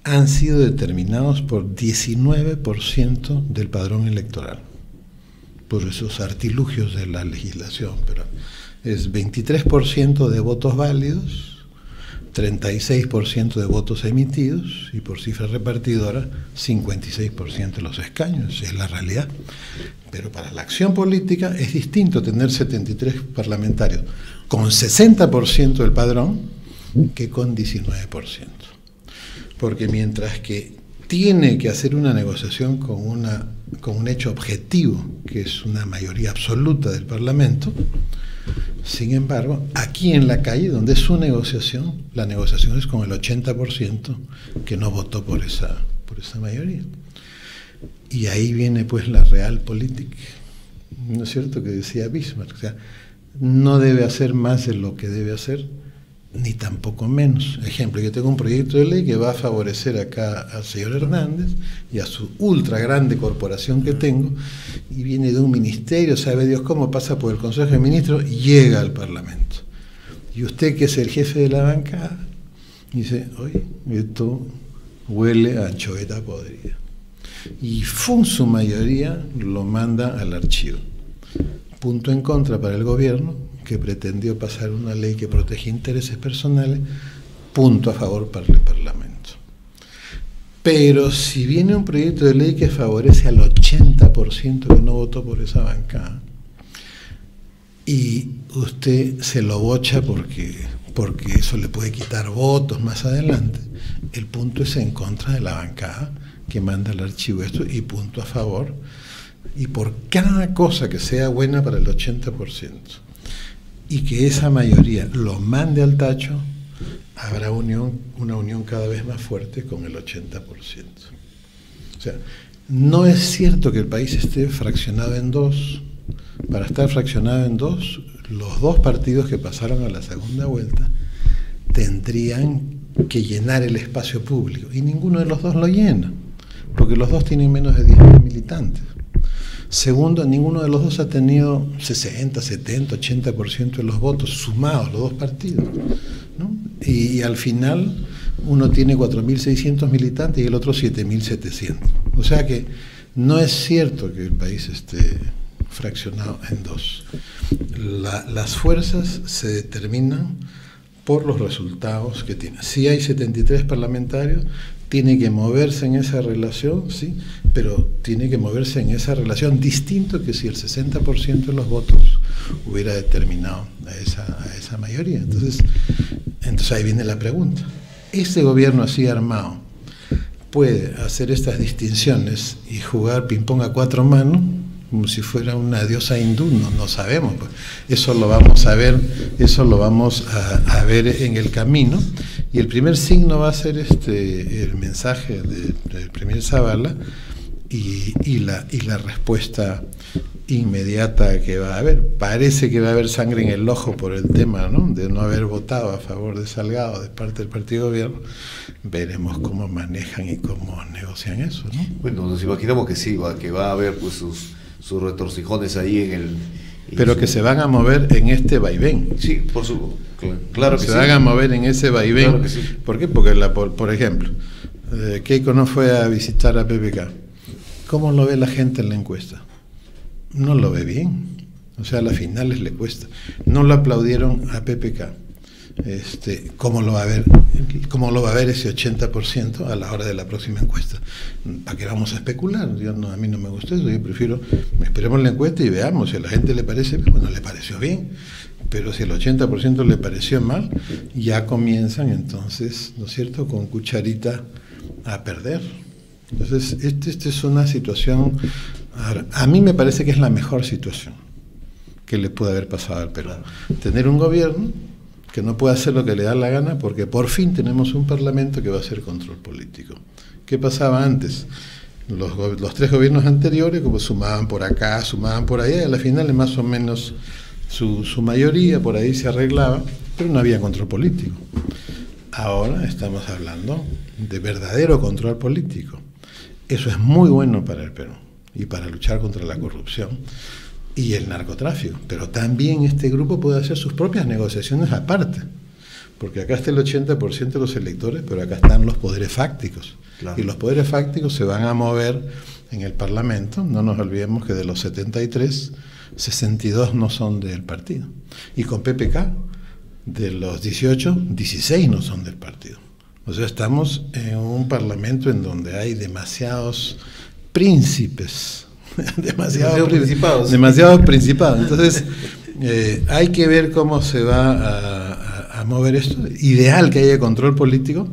han sido determinados por 19% del padrón electoral, por esos artilugios de la legislación, pero es 23% de votos válidos, 36% de votos emitidos y por cifra repartidora 56% de los escaños, es la realidad. Pero para la acción política es distinto tener 73 parlamentarios con 60% del padrón que con 19%. Porque mientras que tiene que hacer una negociación con un hecho objetivo, que es una mayoría absoluta del Parlamento, sin embargo, aquí en la calle, donde es su negociación, la negociación es con el 80% que no votó por esa mayoría. Y ahí viene pues la realpolitik, ¿no es cierto?, que decía Bismarck, o sea, no debe hacer más de lo que debe hacer, ni tampoco menos. Ejemplo, yo tengo un proyecto de ley que va a favorecer acá al señor Hernández y a su ultra grande corporación que tengo, y viene de un ministerio, sabe Dios cómo, pasa por el Consejo de Ministros y llega al Parlamento. Y usted, que es el jefe de la bancada, dice, oye, esto huele a anchoveta podrida. Y su mayoría lo manda al archivo. Punto en contra para el gobierno, que pretendió pasar una ley que protege intereses personales, punto a favor para el Parlamento. Pero si viene un proyecto de ley que favorece al 80% que no votó por esa bancada, y usted se lo bocha porque eso le puede quitar votos más adelante, el punto es en contra de la bancada que manda al archivo esto, y punto a favor, y por cada cosa que sea buena para el 80%, y que esa mayoría lo mande al tacho, habrá una unión cada vez más fuerte con el 80%. O sea, no es cierto que el país esté fraccionado en dos. Para estar fraccionado en dos, los dos partidos que pasaron a la segunda vuelta tendrían que llenar el espacio público, y ninguno de los dos lo llena, porque los dos tienen menos de 10.000 militantes. Segundo, ninguno de los dos ha tenido 60, 70, 80% de los votos sumados, los dos partidos, ¿no? Y al final uno tiene 4.600 militantes y el otro 7.700. O sea que no es cierto que el país esté fraccionado en dos. Las fuerzas se determinan por los resultados que tienen. Si hay 73 parlamentarios, tiene que moverse en esa relación, sí, pero tiene que moverse en esa relación distinto que si el 60% de los votos hubiera determinado a esa mayoría. Entonces ahí viene la pregunta. ¿Este gobierno así armado puede hacer estas distinciones y jugar ping-pong a cuatro manos, como si fuera una diosa hindú? No sabemos, pues. Eso lo vamos a ver, a ver en el camino. Y el primer signo va a ser el mensaje del primer Zabala y la respuesta inmediata que va a haber. Parece que va a haber sangre en el ojo por el tema, ¿no?, de no haber votado a favor de Salgado de parte del partido de gobierno. Veremos cómo manejan y cómo negocian eso, ¿no? Bueno, nos imaginamos que sí, que va a haber pues sus retorcijones ahí en el... Pero que se van a mover en este vaivén. Sí, claro que sí. Se van a mover en ese vaivén. Claro que sí. ¿Por qué? Porque, por ejemplo, Keiko no fue a visitar a PPK. ¿Cómo lo ve la gente en la encuesta? No lo ve bien. O sea, a las finales le cuesta. No lo aplaudieron a PPK. ¿Cómo lo va a ver? ¿Cómo lo va a ver ese 80% a la hora de la próxima encuesta? ¿Para qué vamos a especular? A mí no me gusta eso. Yo prefiero, esperemos la encuesta y veamos. Si a la gente le parece bien, bueno, le pareció bien. Pero si el 80% le pareció mal, ya comienzan entonces, ¿no es cierto?, con cucharita a perder. Entonces, esta es una situación, a mí me parece que es la mejor situación que le puede haber pasado al Perú. Tener un gobierno que no puede hacer lo que le da la gana, porque por fin tenemos un parlamento que va a hacer control político. ¿Qué pasaba antes? Los 3 gobiernos anteriores, como sumaban por acá, sumaban por allá, y a la final más o menos su mayoría por ahí se arreglaba, pero no había control político. Ahora estamos hablando de verdadero control político. Eso es muy bueno para el Perú y para luchar contra la corrupción y el narcotráfico, pero también este grupo puede hacer sus propias negociaciones aparte, porque acá está el 80% de los electores, pero acá están los poderes fácticos. Claro. Y los poderes fácticos se van a mover en el Parlamento. No nos olvidemos que de los 73, 62 no son del partido. Y con PPK, de los 18, 16 no son del partido. O sea, estamos en un Parlamento en donde hay demasiados príncipes, demasiados principados. Entonces, hay que ver cómo se va a mover esto. Ideal que haya control político,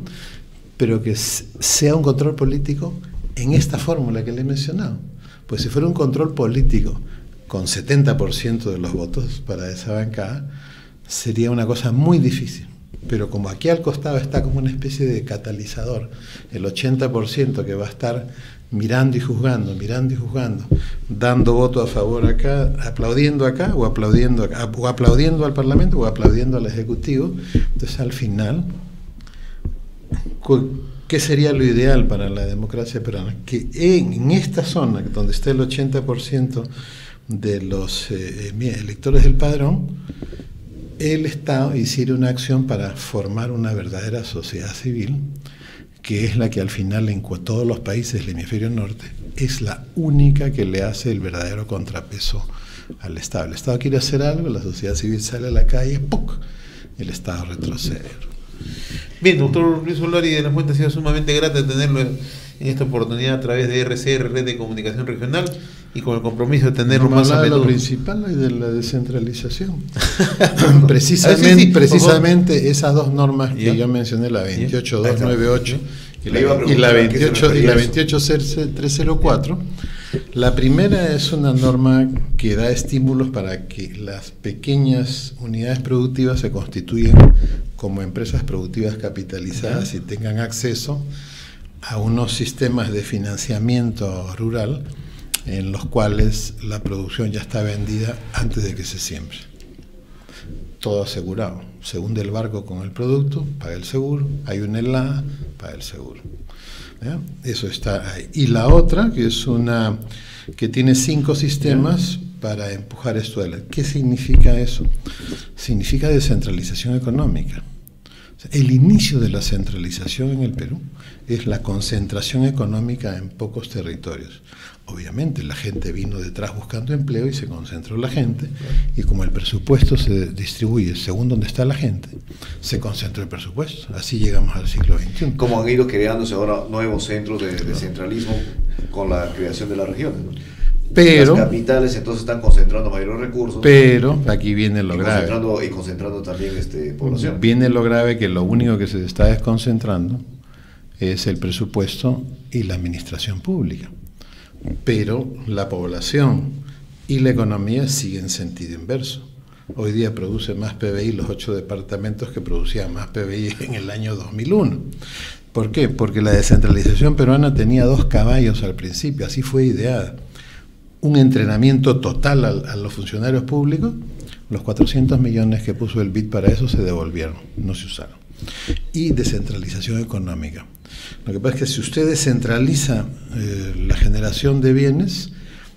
pero que sea un control político en esta fórmula que le he mencionado. Pues si fuera un control político con 70% de los votos para esa bancada, sería una cosa muy difícil. Pero como aquí al costado está como una especie de catalizador, el 80% que va a estar mirando y juzgando, dando voto a favor acá, aplaudiendo acá, o aplaudiendo al Parlamento, o aplaudiendo al Ejecutivo, entonces al final, ¿qué sería lo ideal para la democracia peruana? Que en esta zona, donde está el 80% de los electores del padrón, el Estado hiciera una acción para formar una verdadera sociedad civil, que es la que al final en todos los países del hemisferio norte es la única que le hace el verdadero contrapeso al Estado. El Estado quiere hacer algo, la sociedad civil sale a la calle, ¡puc!, el Estado retrocede. Bien, doctor Luis Solari de la Fuente, ha sido sumamente grato tenerlo en esta oportunidad a través de RCR, Red de Comunicación Regional, y con el compromiso de tenerlo más a menudo. Lo principal es de la descentralización. Precisamente esas dos normas que yo mencioné, la 28298 y la 28304. La primera es una norma que da estímulos para que las pequeñas unidades productivas se constituyan como empresas productivas capitalizadas y tengan acceso a unos sistemas de financiamiento rural en los cuales la producción ya está vendida antes de que se siembre. Todo asegurado. Se hunde el barco con el producto, paga el seguro, hay una helada, paga el seguro. ¿Ya? Eso está ahí. Y la otra, que es una que tiene 5 sistemas para empujar esto adelante. ¿Qué significa eso? Significa descentralización económica. El inicio de la centralización en el Perú es la concentración económica en pocos territorios. Obviamente la gente vino detrás buscando empleo y se concentró la gente, y como el presupuesto se distribuye según donde está la gente, se concentró el presupuesto. Así llegamos al siglo XXI. Como han ido creándose ahora nuevos centros de centralismo con la creación de las regiones, ¿no? Pero las capitales entonces están concentrando mayores recursos. Pero aquí viene lo grave. Concentrando también población. Viene lo grave, que lo único que se está desconcentrando es el presupuesto y la administración pública. Pero la población y la economía siguen en sentido inverso. Hoy día produce más PBI los 8 departamentos que producían más PBI en el año 2001. ¿Por qué? Porque la descentralización peruana tenía 2 caballos al principio, así fue ideada. Un entrenamiento total a los funcionarios públicos. Los 400 millones que puso el BID para eso se devolvieron, no se usaron. Y descentralización económica. Lo que pasa es que si usted descentraliza la generación de bienes,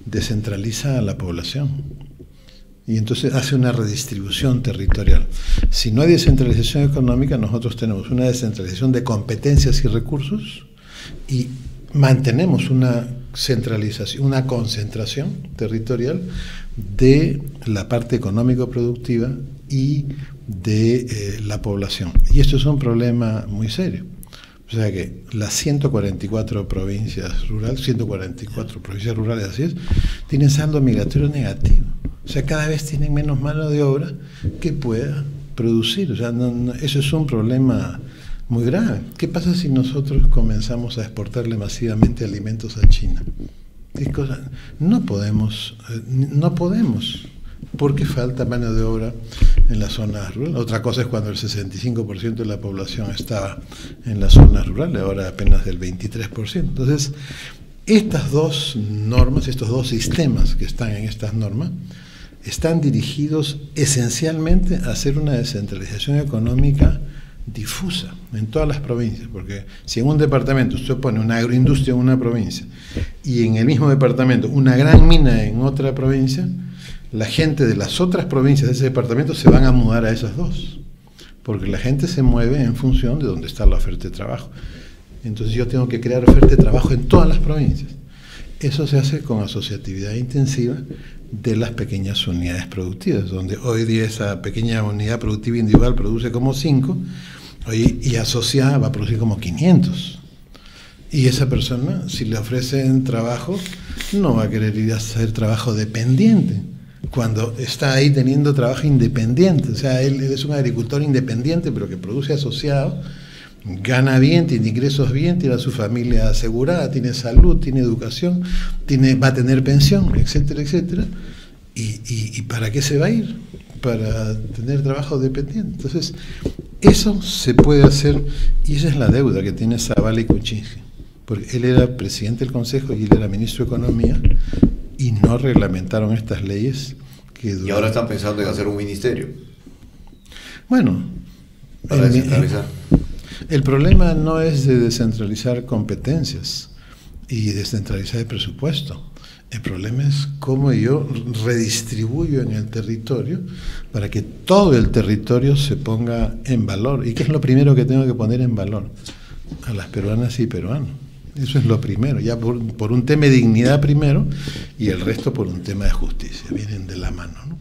descentraliza a la población. Y entonces hace una redistribución territorial. Si no hay descentralización económica, nosotros tenemos una descentralización de competencias y recursos, y mantenemos una centralización, una concentración territorial de la parte económico-productiva y de la población. Y esto es un problema muy serio. O sea que las 144 provincias rurales, 144 provincias rurales, así es, tienen saldo migratorio negativo. O sea, cada vez tienen menos mano de obra que pueda producir. O sea, eso es un problema muy grave. ¿Qué pasa si nosotros comenzamos a exportarle masivamente alimentos a China? ¿Qué cosa? No podemos porque falta mano de obra en las zonas rurales. Otra cosa es cuando el 65% de la población estaba en las zonas rurales, ahora apenas del 23%. Entonces, estas dos normas, estos dos sistemas que están en estas normas, están dirigidos esencialmente a hacer una descentralización económica difusa en todas las provincias, porque si en un departamento usted pone una agroindustria en una provincia y en el mismo departamento una gran mina en otra provincia, la gente de las otras provincias de ese departamento se van a mudar a esas dos, porque la gente se mueve en función de dónde está la oferta de trabajo. Entonces yo tengo que crear oferta de trabajo en todas las provincias. Eso se hace con asociatividad intensiva de las pequeñas unidades productivas, donde hoy día esa pequeña unidad productiva individual produce como 5, y asociada va a producir como 500. Y esa persona, si le ofrecen trabajo, no va a querer ir a hacer trabajo dependiente, cuando está ahí teniendo trabajo independiente. O sea, él es un agricultor independiente, pero que produce asociado, gana bien, tiene ingresos bien, tiene a su familia asegurada, tiene salud, tiene educación, va a tener pensión, etcétera, etcétera. ¿Y para qué se va a ir? Para tener trabajo dependiente. Entonces, eso se puede hacer, y esa es la deuda que tiene Zavala y Kuczynski, porque él era presidente del Consejo y él era ministro de Economía, y no reglamentaron estas leyes. Y ahora están pensando en hacer un ministerio. Bueno, para descentralizar. El problema no es de descentralizar competencias y descentralizar el presupuesto. El problema es cómo yo redistribuyo en el territorio para que todo el territorio se ponga en valor. ¿Y qué es lo primero que tengo que poner en valor? A las peruanas y peruanos. Eso es lo primero, ya por un tema de dignidad primero, y el resto por un tema de justicia. Vienen de la mano, ¿no?